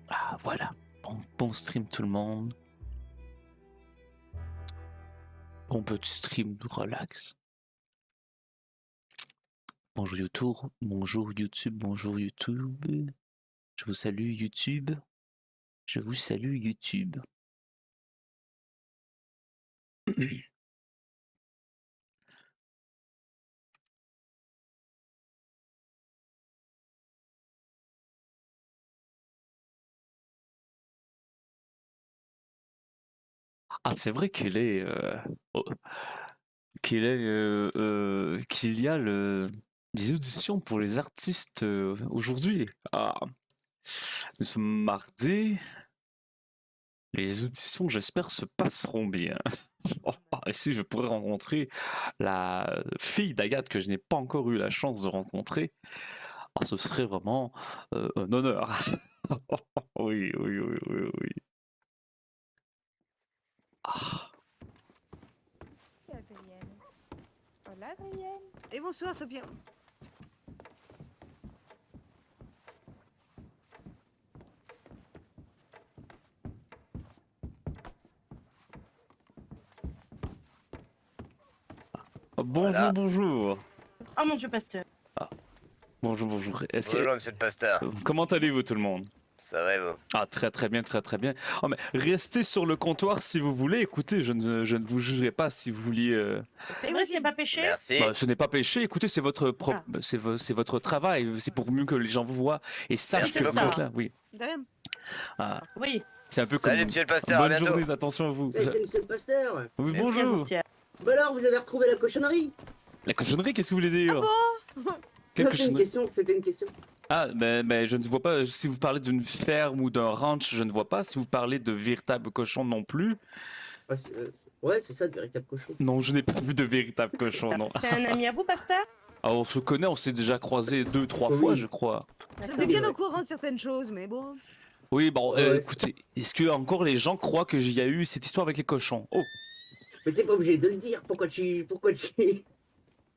Ah, voilà. Bon stream tout le monde. Bon petit stream relax. Bonjour YouTube, bonjour YouTube, bonjour YouTube. Je vous salue YouTube. Je vous salue YouTube. Ah, c'est vrai oh, qu'il y a des auditions pour les artistes aujourd'hui. Ah, nous sommes mardi. Les auditions, j'espère, se passeront bien. Ici, je pourrais rencontrer la fille d'Agathe que je n'ai pas encore eu la chance de rencontrer. Ah, ce serait vraiment un honneur. Oui, oui, oui, oui, oui. Ah. Hola, Adrienne. Et bonsoir, Sophia. Bonjour, Voilà. bonjour. Oh mon Dieu, pasteur. Ah. Bonjour, bonjour. Bonjour, monsieur le pasteur. Comment allez-vous, tout le monde? Ça va, et vous? Ah, très très bien, très très bien. Oh, mais restez sur le comptoir si vous voulez. Écoutez, je ne vous jugerai pas si vous vouliez. C'est vrai, ce n'est pas péché? Merci. Bah, ce n'est pas péché. Écoutez, c'est votre propre, c'est votre travail. C'est pour mieux que les gens vous voient et sachent Merci que vous beaucoup. êtes là. Oui. De rien. Ah, Oui. c'est un peu Salut, comme. monsieur le pasteur, à Bonne bientôt. journée, attention à vous. C'est monsieur le pasteur. Oui, Merci, bonjour. Essentiel. Bah alors, vous avez retrouvé la cochonnerie? La cochonnerie, qu'est-ce que vous voulez dire? Quelle Non, cochonnerie? c'était une question. Ah, mais je ne vois pas. Si vous parlez d'une ferme ou d'un ranch, je ne vois pas. Si vous parlez de véritables cochons non plus. Ah, ouais, c'est ça, de véritable cochon. Non, je n'ai pas vu de véritables cochons, non. C'est un ami à vous, pasteur? Alors, on se connaît, on s'est déjà croisés 2-3 Oui. fois, je crois. Je suis bien au courant de certaines choses, mais bon. Oui, bon, Ouais, écoutez, est-ce que encore les gens croient que j'y a eu cette histoire avec les cochons? Oh, Mais t'es pas obligé de le dire. Pourquoi tu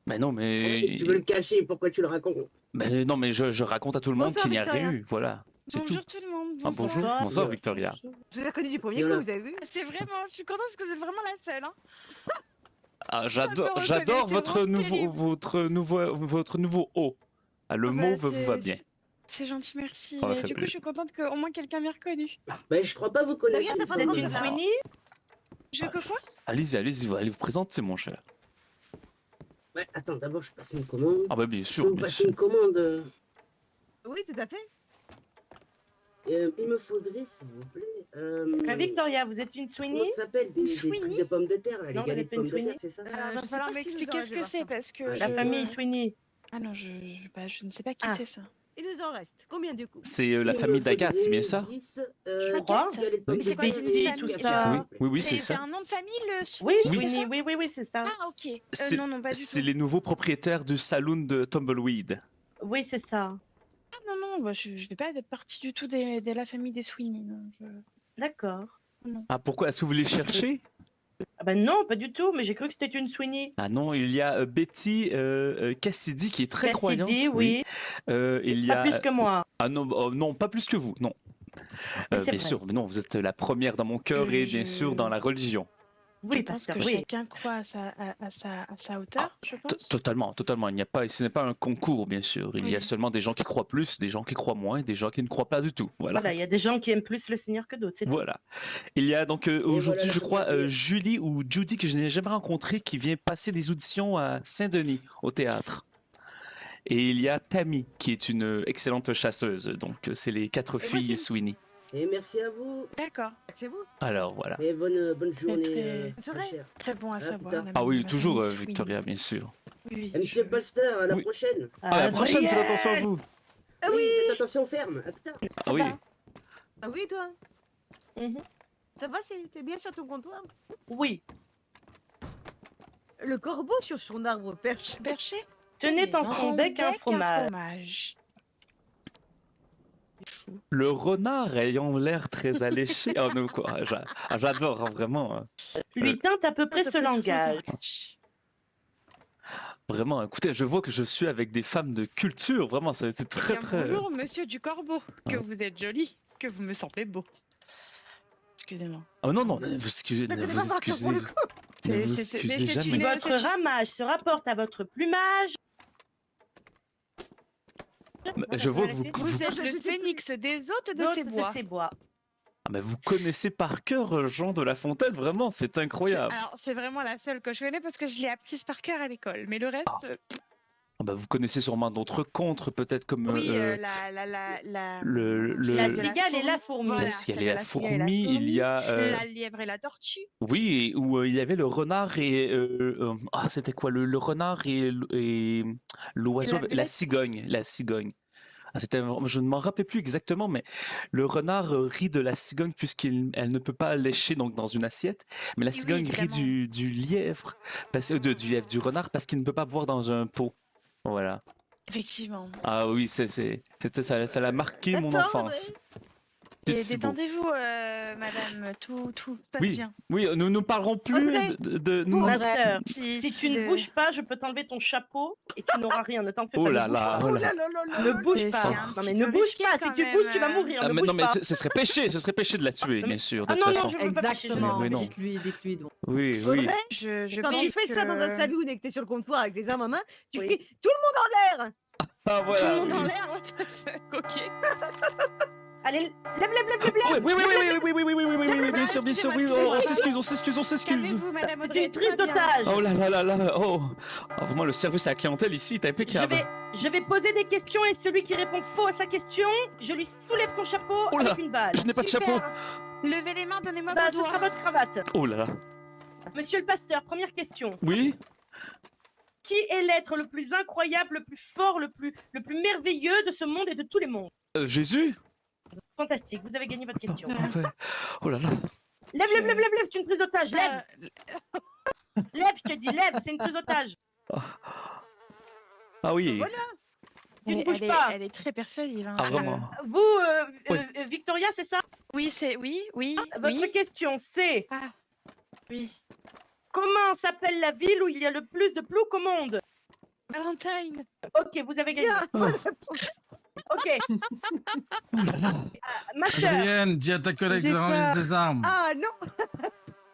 mais non, mais. tu veux le cacher? Pourquoi tu le racontes? Mais non, mais je raconte à tout le monde Bonsoir, qu'il n'y a rien Victoria. eu, voilà. C'est tout. Bonjour tout le monde, Ah, bonsoir. bonjour, bonsoir Victoria. Je vous ai reconnu du premier Si, coup, voilà. vous avez vu? C'est vraiment, je suis contente parce que vous êtes vraiment la seule. Hein. Ah, Ça peut j'adore reconnaître, votre c'est nouveau, vraiment votre nouveau haut. Ah, le Ah bah, mauve vous va bien. C'est gentil, merci. Ça m'a Mais fait du coup, plaisir. je suis contente qu'au moins quelqu'un m'ait reconnu. Bah, je crois pas vous connaître. Regarde, t'as pas Vous êtes besoin une de ça. Sweeney? Je Ah, que quoi? Allez-y, allez vous présenter, mon cher. Ouais, attends, d'abord, je passe une commande. Ah, bah, bien Je sûr, peux vous bien passer sûr. une commande. Oui, tout à fait. Il me faudrait, s'il vous plaît. Victoria, vous êtes une Comment Sweeney? ça s'appelle des Sweeney trucs de pommes de terre, là, les Non, vous galettes êtes de pas une pommes de terre, Sweeney? c'est ça? Je Va sais falloir pas si m'expliquer vous ce aurez que voir c'est ça. parce que La La je... famille Sweeney. Ah non, bah, je ne sais pas qui Ah. c'est ça. Il nous en reste. Combien du coup? C'est la Il me famille d'Agathe, c'est bien faudrait ça? 10, Je crois. 10 galettes de pommes Oui. de C'est terre Betty, et tout 10 ça. Oui, oui, oui, c'est C'est ça. un nom de famille, le Oui, Sweeney, c'est Sweeney, ça? oui, oui, oui, c'est ça. Ah, ok. C'est Non, pas du c'est tout. les nouveaux propriétaires du saloon de Tumbleweed. Oui, c'est ça. Ah non, bah, je vais pas être partie du tout de la famille des Sweeney. Non, D'accord. Ah, pourquoi? Est-ce que vous les cherchez? Ah ben non, pas du tout, mais j'ai cru que c'était une Sweeney. Ah non, il y a Betty Cassidy qui est très croyante. Cassidy, oui. Il y Pas a... plus que moi. Ah non, non, pas plus que vous, non. Mais c'est Bien vrai. sûr, mais non, vous êtes la première dans mon cœur et bien sûr dans la religion. Oui, je pense pasteur, que oui. chacun croit à sa hauteur, je pense. Totalement, totalement. Il n'y a pas, ce n'est pas un concours, bien sûr. Il y a Oui. seulement des gens qui croient plus, des gens qui croient moins, des gens qui ne croient pas du tout. Voilà. Voilà, il y a des gens qui aiment plus le Seigneur que d'autres, c'est tout. Voilà. Il y a donc aujourd'hui, voilà la je crois, propriété. Julie ou Judy, que je n'ai jamais rencontrée, qui vient passer des auditions à Saint-Denis, au théâtre. Et il y a Tammy, qui est une excellente chasseuse. Donc, c'est les 4 filles voici. Sweeney. Et merci à vous. D'accord, C'est vous? Alors, voilà. Et bonne journée, très- très soirée. chère. très bon à Ah, savoir. putain. la Ah oui, famille toujours Sweeney. Victoria, bien sûr. Oui, Et monsieur le pasteur, à la Oui. prochaine. À la prochaine, faites attention à vous. Ah oui! Faites attention, ferme. Ah, putain. Ah oui. Ah oui, toi? Mhm. Ça va, t'es bien sur ton comptoir? Oui. Le corbeau sur son arbre perché. Perché Tenez dans son bec un fromage. fromage. C'est fou. Le renard ayant l'air très alléché. Oh non, quoi. J'adore, hein, vraiment. Lui teinte à peu près ce langage. Vraiment, écoutez, je vois que je suis avec des femmes de culture. Vraiment, c'est très, Bien, très. Bonjour, monsieur du corbeau, que Ah. vous êtes joli. que vous me semblez beau. Excusez-moi. Oh non, non, ne vous excusez, Mais ne t'es vous pas Parker excusez, pour le coup. ne C'est- vous c'est- c'est- excusez mais je Si suis- jamais. votre ramage se rapporte à votre plumage... Je vois que vous, Vous vous, êtes je le sais plus. phénix des hôtes de Hôte ces bois. de ces bois. ah, mais vous connaissez par cœur Jean de La Fontaine, vraiment, c'est incroyable. Alors, c'est vraiment la seule que je connais parce que je l'ai apprise par cœur à l'école. Mais le reste, Ah bah, vous connaissez sûrement d'autres contres, peut-être comme oui, le, La de cigale et la fourmi. Voilà, il y a celle de la la cigale et la fourmi, il fourmi, y a la lièvre et la tortue. oui, où il y avait le renard et ah c'était quoi le renard et l'oiseau, La la cigogne, la cigogne. Ah, je ne m'en rappelais plus exactement, mais le renard rit de la cigogne puisqu'elle ne peut pas lécher donc dans une assiette, mais la Oui, cigogne rit évidemment. du lièvre, du lièvre, du renard parce qu'il ne peut pas boire dans un pot. Voilà. Effectivement. Ah oui, c'était ça l'a marqué mon D'accord, enfance. Et C'est si beau. détendez-vous, madame. Tout se passe Oui, bien. oui, nous ne parlerons plus André, Ma André. sœur, Si, si tu ne bouges pas, je peux t'enlever ton chapeau et tu n'auras rien. Ne t'en fais Oh pas. là ne bouge là, pas. oh Oh là. là là là là Ne là bouge C'est pas. un Non petit mais ne peu bouge risqué pas. quand Si tu même, bouges, tu vas mourir. Ah, Ne mais bouge non, mais pas. ce serait péché de la tuer, bien sûr, de Ah toute non, non, façon. je veux pas pécher, je veux Exactement, Oui, non. dites-lui donc. Oui, oui. Audrey, Je quand tu pense fais ça dans un que- saloon et que t'es sur le comptoir avec des armes en main, tu Oui. cries tout le monde en l'air. Ah Tout voilà. le monde en oui. l'air, what the fuck, ok. Allez, lève, lève, lève, lève, lève. Oui, bien sûr, oui, on s'excuse. Calmez-vous, madame C'est Audrey. une prise tout va bien. d'otage. Oh là, oh. Ah, vraiment, le service à la clientèle ici est impeccable. Je vais poser des questions et celui qui répond faux à sa question, je lui soulève son chapeau Oh là, avec une balle. Je n'ai pas de Super. chapeau. Levez les mains, donnez-moi Bah, vos ce doigts. sera votre cravate. Oh là là. Monsieur le pasteur, première question. Oui. Qui est l'être le plus incroyable, le plus fort, le plus merveilleux de ce monde et de tous les mondes? Jésus. Fantastique, vous avez gagné votre question. Parfait. Oh là là. Lève, lève, lève, lève, lève, c'est une prise d'otage, lève. Lève, je te dis, lève, c'est une prise d'otage. Ah oui. Voilà. Tu ne bouges pas. Elle est très persuasive. Hein. Ah vraiment. Vous, Oui. Victoria, c'est ça? Oui, oui. Votre oui. question, c'est Ah, oui. comment s'appelle la ville où il y a le plus de ploucs au monde? Valentine. Ok, vous avez gagné. Bien. Ok. Oh là là. Ma sœur, Adrienne, dis à ta collègue J'ai de ranger peur. ses armes. Ah non.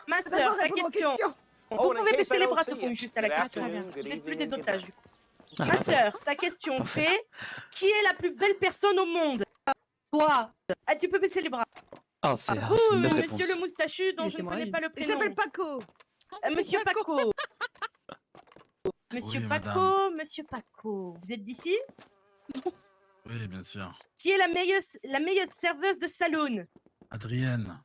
ma D'abord, sœur, ta réponds aux question. questions. Vous pouvez baisser les bras, secoue juste à la question. Très bien. Vous n'êtes plus des otages. du coup. Ah, Ma sœur, ta question, Parfait. c'est qui est la plus belle personne au monde? Toi, Ah, tu peux baisser les bras. Ah, c'est Vous, une belle réponse. monsieur le moustachu, dont Il je était ne connais moyen. pas le Il prénom. s'appelle Paco. Monsieur Paco. Monsieur Oui, Paco, monsieur Paco. Vous êtes d'ici? Oui, bien sûr. Qui est la meilleure serveuse de saloon? Adrienne.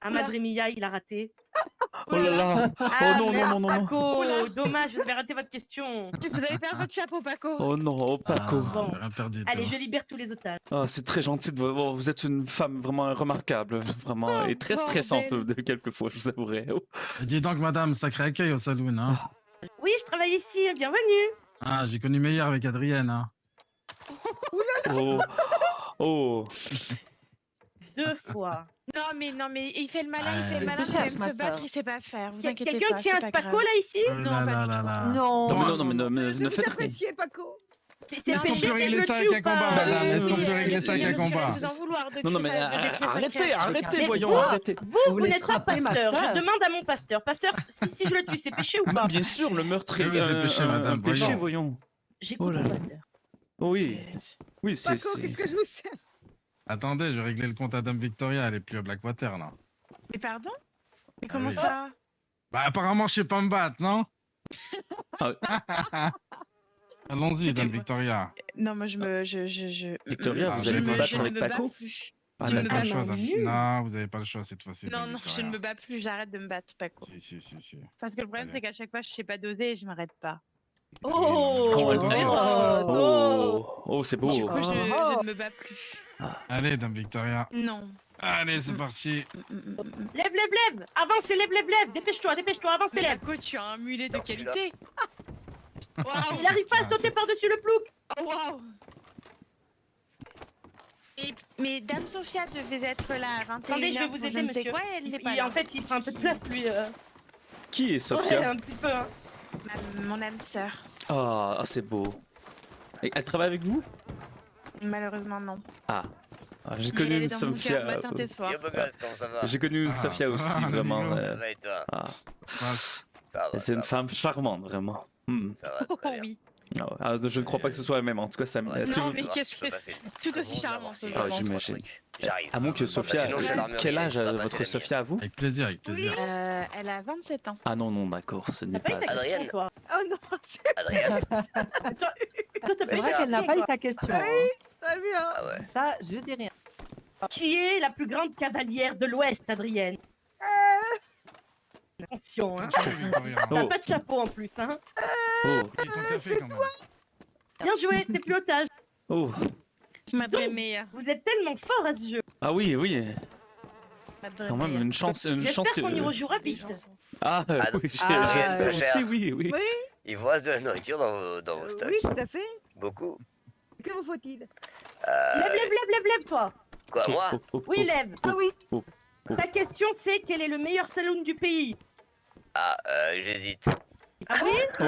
Ah, Madre Mia, il a raté. Oh là là. Ah, Oh non, mince, non, non, non, non. Paco, Oula. dommage, vous avez raté votre question. Vous avez perdu votre chapeau, Paco. Oh non, oh Paco. Ah, Bon. j'ai rien perdu. Allez, toi. je libère tous les otages. Ah, c'est très gentil de vous. Vous êtes une femme vraiment remarquable, vraiment, et très stressante bordel. de quelquefois, je vous avouerai. Oh. Et dis donc, madame, sacré accueil au saloon, hein. Oui, je travaille ici, bienvenue. Ah, j'ai connu meilleur avec Adrienne, hein. Oh. Oh. 2 fois. Non, mais il fait le malin, il fait Ouais. le malin, Je te mais cherche, même ma se battre, sœur. il sait pas faire. Vous inquiétez Quelqu'un pas. tient un c'est pas spaco grave. là ici? Oh Non, là pas là du là tout. là. non. Non, mais ne Je vous faites rien. appréciez Paco. Mais c'est Non, péché Est-ce qu'on peut si je régler le ça tue avec ou un combat, pas? madame? Est-ce qu'on peut oui, régler ça avec un oui, combat? Vous en vouloir de Non, non, tuer mais sa- de détruire sa arrêtez, création. arrêtez, Mais voyons, vous- arrêtez. Vous voulez n'êtes pas frapper ma pasteur. sœur? Je demande à mon pasteur. Pasteur, si je le tue, c'est péché ou pas? Bien sûr, le meurtre est Oui, c'est péché, madame, un péché, voyons. voyons. J'écoute Oh là mon là. pasteur. Oui, oui, Paco, c'est. qu'est-ce que je vous sers? Attendez, je vais régler le compte à Dame Victoria, elle est plus à Blackwater, là. Mais pardon? Mais comment oui. ça? Bah, apparemment, je sais pas me battre, non? Ah. Allons-y, Dame Victoria. Non, moi je. Victoria, vous je allez me- vous je battre ne avec me Paco bats plus. Ah, Je ne me d'accord. Pas le choix, non, Dame. nul. Non, vous avez pas le choix cette fois-ci. Non, Dame non, je Victoria. ne me bats plus, j'arrête de me battre, Paco. Si. Parce que le problème, Allez. c'est qu'à chaque fois, je sais pas doser et je m'arrête pas. Oh, Comment elle très fait rose. Oh. Oh, c'est Du beau. coup, je ne me bats plus. Allez, Dame Victoria. Non. Allez, c'est parti. Lève, lève, lève. Avance et lève, lève, lève. Dépêche-toi, avance et lève. Paco, tu as un mulet de Non, celui-là. qualité. Waouh! Il n'arrive pas à Ah, sauter par-dessus le plouc. Oh, waouh! Mais Dame Sophia devait être là à 21h. Attendez, je vais vous pour aider, ne sais monsieur. quoi, et elle n'est pas là. En fait, il prend un peu de place, lui. Qui est Ouais, Sophia? un petit peu. Hein. Mon âme sœur. Ah, c'est beau. Et elle travaille avec vous? Malheureusement, non. Ah. J'ai Il connu est une dans mon cœur Sophia. matin et soir. Yo beau gosse, comment ça va? J'ai connu une Ah, Sophia ça aussi, va, vraiment. Nico. Ça va et toi? Ah, Ouais, Ça va, c'est une ça femme charmante, vraiment. Ça va Oh très bien. oui. Ah ouais. Ah, je ne crois pas que ce soit la même. En tout cas, ça. Ouais, Est-ce que Non, vous... mais voir qu'est-ce si je peux que- passer tout très aussi bon, charmant, voir si ce j'ai jeune un homme. bon J'imagine. truc. J'arrive. À moins que Sophia. sinon, je vais l'armurier, Quel âge je peux a pas votre passer la Sophia à vous? avec plaisir, avec plaisir. Elle a 27 ans. Ah non, non, d'accord, ce n'est T'as pas pas eu ta ça. Adrienne. question, toi. Oh non, c'est Adrien. Toi, t'as pas C'est eu C'est vrai ta qu'elle n'a question, pas eu toi. sa question. Oui. hein. très bien. Ah ouais. Ça, je dis rien. Qui est la plus grande cavalière de l'Ouest, Adrienne? Attention, hein. Continue, Victoria. Oh. T'as pas de chapeau en plus, hein. Oh, Pris ton café quand même. Bien joué, t'es plus otage. oh. Madre mia. Vous êtes tellement fort à ce jeu. Ah oui, oui. Madre Quand même, mia. une chance J'espère que. qu'on y rejouera Les vite. gens sont fous. Ah, Ah, oui, ah, j'espère ouais. aussi, oui, oui. Oui. Il vous reste de la nourriture dans vos stocks? Oui, tout à fait. Beaucoup? Que vous faut-il? Lève, lève, lève, lève, lève, toi. Quoi, moi? Oh, oh, oh, Oui, lève. Ah oui. Ta question, c'est quel est le meilleur saloon du pays? Ah, j'hésite. Ah oui? oh.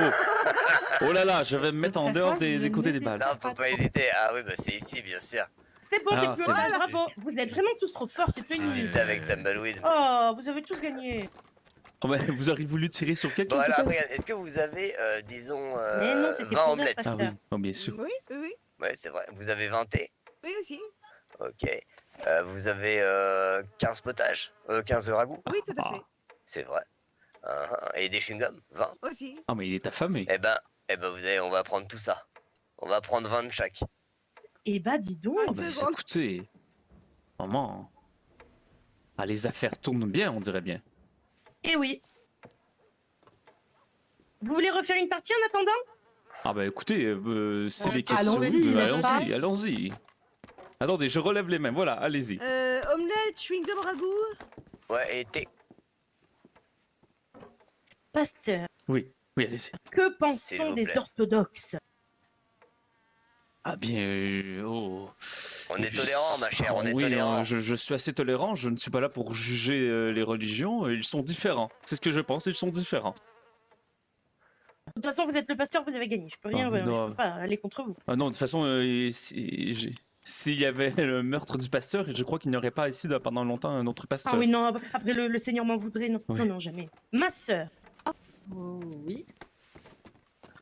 Oh là là, je vais me mettre en serait dehors pas des une côtés des idée. balles. Non, faut pas hésiter. Ah oui, bah c'est ici, bien sûr. C'est bon, Ah, t'es plus c'est otage, bon. bravo. Vous êtes vraiment tous trop forts, c'est plus une Ouais. idée. J'hésite avec Tumbleweed. Oh, vous avez tous gagné. Oh, bah, vous auriez voulu tirer sur Bon, quelqu'un alors, peut-être? regarde, est-ce que vous avez, disons, Mais non, c'était 20 pour omelettes? Pasteur. Ah oui, oh, bien sûr. Oui, oui, oui. Ouais, c'est vrai. Vous avez 20 thés? Oui aussi. Ok. Vous avez 15 potages? 15 ragoûts? Oui, tout à fait. C'est vrai. Et des chewing-gums? 20? Aussi. Ah, mais il est affamé. Eh ben, on va prendre tout ça. On va prendre 20 de chaque. Eh bah, dis donc. Oh, bah, écoutez, maman. Ah, les affaires tournent bien, on dirait bien. Eh oui. Vous voulez refaire une partie en attendant? Ah bah écoutez, si Ouais, les questions, allons-y, allons-y, allons-y. Attendez, je relève les mains, voilà, allez-y. Omelette, chewing-gum, ragoût. Ouais, et thé. Pasteur, Oui, oui, allez-y. que S'il pense-t-on vous des plaît. orthodoxes? Ah bien, oh. On est tolérant, ma chère, on est oui, tolérant. je suis assez tolérant, je ne suis pas là pour juger les religions, ils sont différents. C'est ce que je pense, ils sont différents. De toute façon, vous êtes le pasteur, vous avez gagné. Je peux rien, Ah, ouais, je non. peux pas aller contre vous. Ah non, de toute façon, s'il y avait le meurtre du pasteur, je crois qu'il n'y aurait pas ici pendant longtemps un autre pasteur. Ah oui, non, après le Seigneur m'en voudrait, non. Oui. Non, non, jamais. Ma sœur, Oh, oui.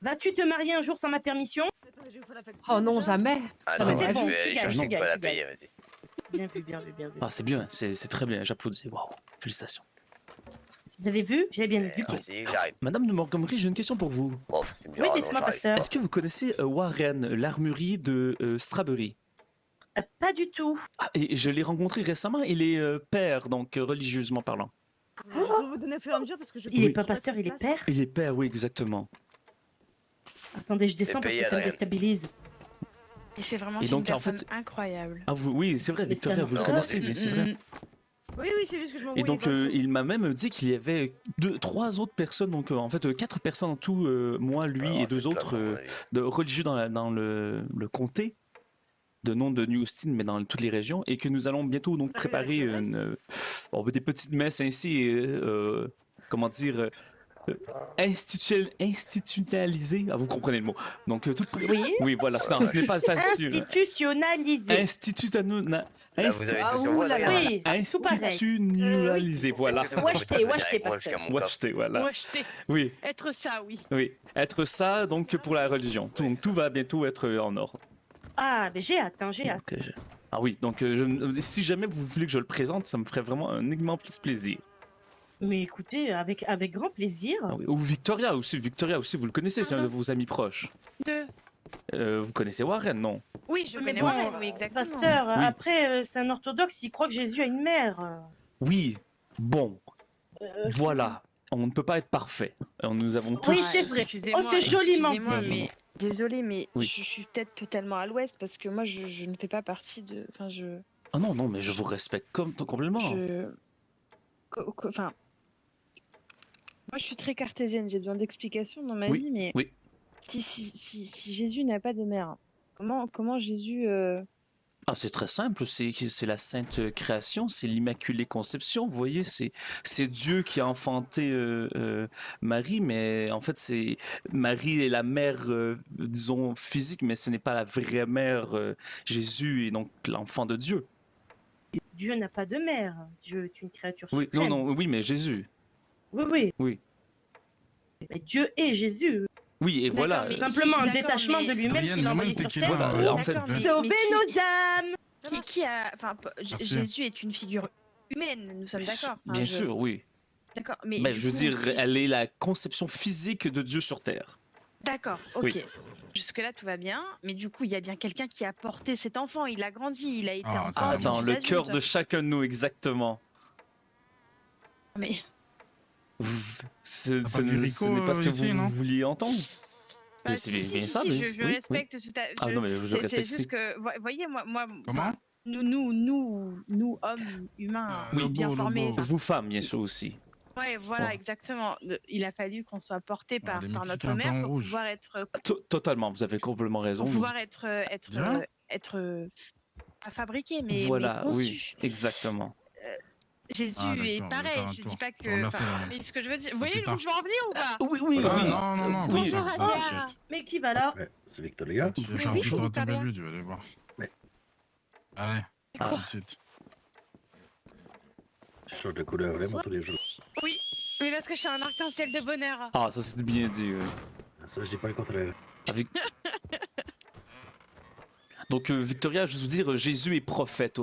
vas-tu te marier un jour sans ma permission? Attends, je vais vous faire la facture. Oh non, jamais. Ah Ça non, va, ouais, c'est je bon, vais tu aller gagnes, chercher, tu je peux gagnes, pas la tu payer, vas-y. Bien vu, bien vu, bien vu. Ah c'est bien, c'est très bien, j'applaudis. Waouh, félicitations. Vous avez vu? J'ai bien vu. Merci, j'arrive. Madame de Montgomery, j'ai une question pour vous. Bon, tu me Oui, diras, non, dites-moi, j'arrive. pasteur. Est-ce que vous connaissez Warren, l'armurier de Strabery? Pas du tout. Ah, et je l'ai rencontré récemment, il est père, donc religieusement parlant. Je vais vous donner au fur et à mesure parce que je. Il Oui. est pas pasteur, il est père. Il est père, oui, exactement. Attendez, je descends parce payé, que ça me Adrien. déstabilise. Et c'est vraiment Et une donc, en personne fait- incroyable. Ah, oui, c'est vrai, Mais Victoria, c'est un vous le enfant. connaissez, Non, mais c'est vrai. Oui, oui, c'est juste que je m'envoie. Et donc, il m'a même dit qu'il y avait trois autres personnes, donc en fait, 4 personnes en tout, moi, lui Alors, et 2 c'est place, autres à mon avis. de religieux dans le comté, de nom de New Austin, mais dans toutes les régions, et que nous allons bientôt donc préparer des petites messes ainsi, comment dire, institutionnalisées. Ah, vous comprenez le mot. Donc, Oui. oui, voilà, ce n'est pas facile. Institutionnalisé. Institutionnalisé. Là, vous avez tout sur vous, là là. Adrien. Oui, tout pareil. Institutionnalisé, voilà. Est-ce que vous Ouais, pouvez jeter, taper ouais, derrière jeter, moi pasteur. jusqu'à mon Ouais, coffre? jeter, voilà. Moi, jeter. Oui, Être ça, oui. oui. Être ça, donc, pour la religion. Donc, tout va bientôt être en ordre. Ah, mais j'ai hâte, hein, j'ai hâte. Donc, ah oui, donc, si jamais vous voulez que je le présente, ça me ferait vraiment un immense plaisir. Mais écoutez, avec grand plaisir. Ah oui. Ou Victoria aussi, vous le connaissez, c'est un de vos amis proches. Deux. Vous connaissez Warren, non? Oui, je Mais connais bon, Warren, oui, exactement. Pasteur, Oui. après, c'est un orthodoxe, il croit que Jésus a une mère. Oui, bon, voilà. On ne peut pas être parfait. Nous avons tous... Oui, c'est vrai. Excusez-moi, Oh, c'est joliment excusez-moi, dit. mais désolé, mais Oui. je suis peut-être totalement à l'ouest parce que moi, je ne fais pas partie de. Enfin, Ah non, non, mais je vous respecte complètement. Enfin. Moi, je suis très cartésienne, j'ai besoin d'explications dans ma Oui, vie, mais oui. si Jésus n'a pas de mère, comment Jésus. Ah, c'est très simple, c'est la sainte création, c'est l'immaculée conception, vous voyez, c'est Dieu qui a enfanté Marie, mais en fait, Marie est la mère, disons, physique, mais ce n'est pas la vraie mère. Jésus est donc l'enfant de Dieu. Dieu n'a pas de mère. Dieu est une créature Oui, suprême. non, oui, mais Jésus. Oui, oui. Oui. Mais Dieu est Jésus. Oui, et D'accord, voilà. mais C'est simplement un d'accord, détachement mais- de lui-même Adrienne, qu'il a le envoyé mal, c'est sur qu'il Terre. va, Voilà, en fait, D'accord, mais- Sauver mais nos âmes. qui a, enfin, Merci. Jésus est une figure humaine, nous sommes d'accord. Enfin, Bien je- sûr, oui. D'accord, mais Mais du je veux coup, dire, si- elle est la conception physique de Dieu sur Terre. D'accord, ok. Oui. Jusque-là, tout va bien, mais du coup, il y a bien quelqu'un qui a porté cet enfant. Il a grandi, il a été Ah, enfant. Ah, Dans ensuite le adulte. cœur de chacun de nous, exactement. Mais Ce pas du ce Rico, n'est pas ce que ici, vous non vouliez entendre. bah, Mais c'est bien ça, mais je oui, respecte tout à Ah non, mais je c'est respecte juste aussi. que, voyez, moi, Comment enfin, nous, hommes humains, Oui. bien Lobo, formés. Lobo. enfin, Vous, femmes, bien sûr aussi. ouais, voilà, Bon. exactement. Il a fallu qu'on soit porté par, les par Mexicains notre mère blancs, pour rouges. pouvoir être, Totalement, vous avez complètement raison. pour pouvoir être, Bien. pas fabriqué, mais Voilà, oui, conçu. exactement. Jésus Ah, est d'accord, je vais pareil. faire un Je tour. dis pas Je te que. remercie, enfin, Adrien. mais ce que je veux dire, vous voyez plus où tard. je veux en venir ou pas? Oui, oui, Ah, oui. non, oui. Bonjour, ça, Adia. t'inquiète. Mais qui va là? Ouais, c'est Victoria. Tu veux Oui, faire un oui, petit c'est tour à ta Victoria. bévue, tu vas aller voir. Mais- Allez, Ah. tout de suite. Je change de couleur vraiment tous les jours. Oui, parce que je suis un arc-en-ciel de bonheur. Ah, ça c'est bien dit. Oui. Ça, je dis pas le contraire. Avec... Donc, Victoria, je veux dire, Jésus est prophète,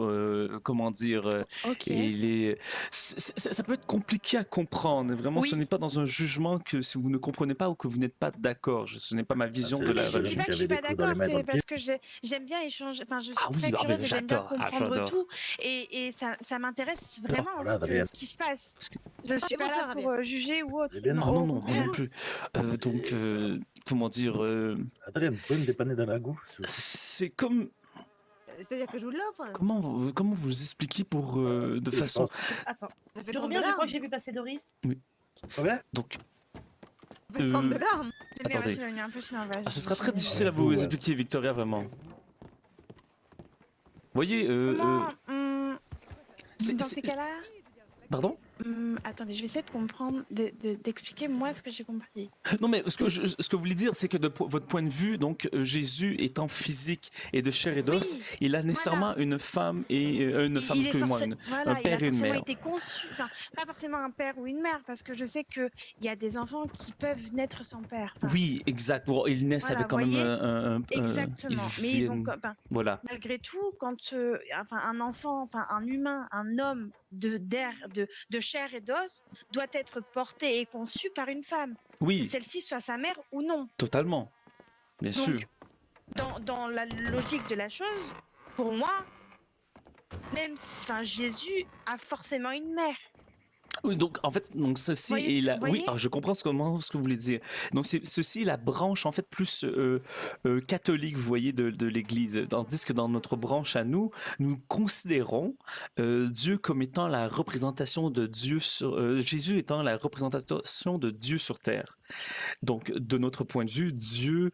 comment dire, Ok. et il est... ça peut être compliqué à comprendre. Vraiment, Oui. ce n'est pas dans un jugement que si vous ne comprenez pas ou que vous n'êtes pas d'accord. Ce n'est pas ma vision c'est de le la sujet. Je dis religion. pas que je suis J'avais pas des coups dans les d'accord, mains dans c'est le parce que j'aime bien échanger. Enfin, je suis Ah oui, très ah, curieuse mais et j'aime bien j'adore, comprendre j'adore. tout. Et ça m'intéresse vraiment voilà, Adrienne. ce qui se passe. Parce que- Je suis pas bonsoir, là pour Adrienne. juger ou autre. Eh bien, Ah au non, non, moi contraire. non plus. Donc, comment dire, Adrien, vous pouvez me dépanner dans la goût c'est comme... C'est-à-dire que je vous l'offre. Comment vous expliquer pour de je façon... Attends, Ça fait je 30 reviens, je crois larmes. que j'ai vu passer Doris. Ouais. Donc, Ça fait 32 larmes. Attendez. Il est un peu nerveux. ce sera très Je- difficile à Vous, vous expliquer, Victoria, vraiment. Voyez, Comment c'est- dans c'est- ces cas-là, pardon? attendez, je vais essayer de comprendre, d'expliquer moi ce que j'ai compris. Non, mais ce que vous voulez dire, c'est que de votre point de vue, donc Jésus étant physique et de chair et d'os, Oui, il a nécessairement une femme et une femme, il est excusez-moi, voilà, un père il et a une forcément mère. été conçu, enfin, pas forcément un père ou une mère, parce que je sais qu'il y a des enfants qui peuvent naître sans père. Enfin, Oui, exact. Bon, ils naissent Voilà, avec quand même voyez, ils exactement. Mais ils ont, viennent- enfin, Voilà. malgré tout, quand un enfant, enfin un humain, un homme d'air, de chair et d'os doit être porté et conçu par une femme, que Oui, celle-ci soit sa mère ou non. totalement. Bien Donc, sûr. Dans la logique de la chose, pour moi, même, enfin, Jésus a forcément une mère. Oui, donc en fait, donc ceci Voyez est ce que- la. vous Oui, voyez alors je comprends ce que vous voulez dire. Donc ceci est la branche en fait plus catholique, vous voyez, de l'Église. Tandis que dans notre branche à nous, nous considérons Dieu comme étant la représentation de Dieu sur Jésus étant la représentation de Dieu sur terre. Donc de notre point de vue, Dieu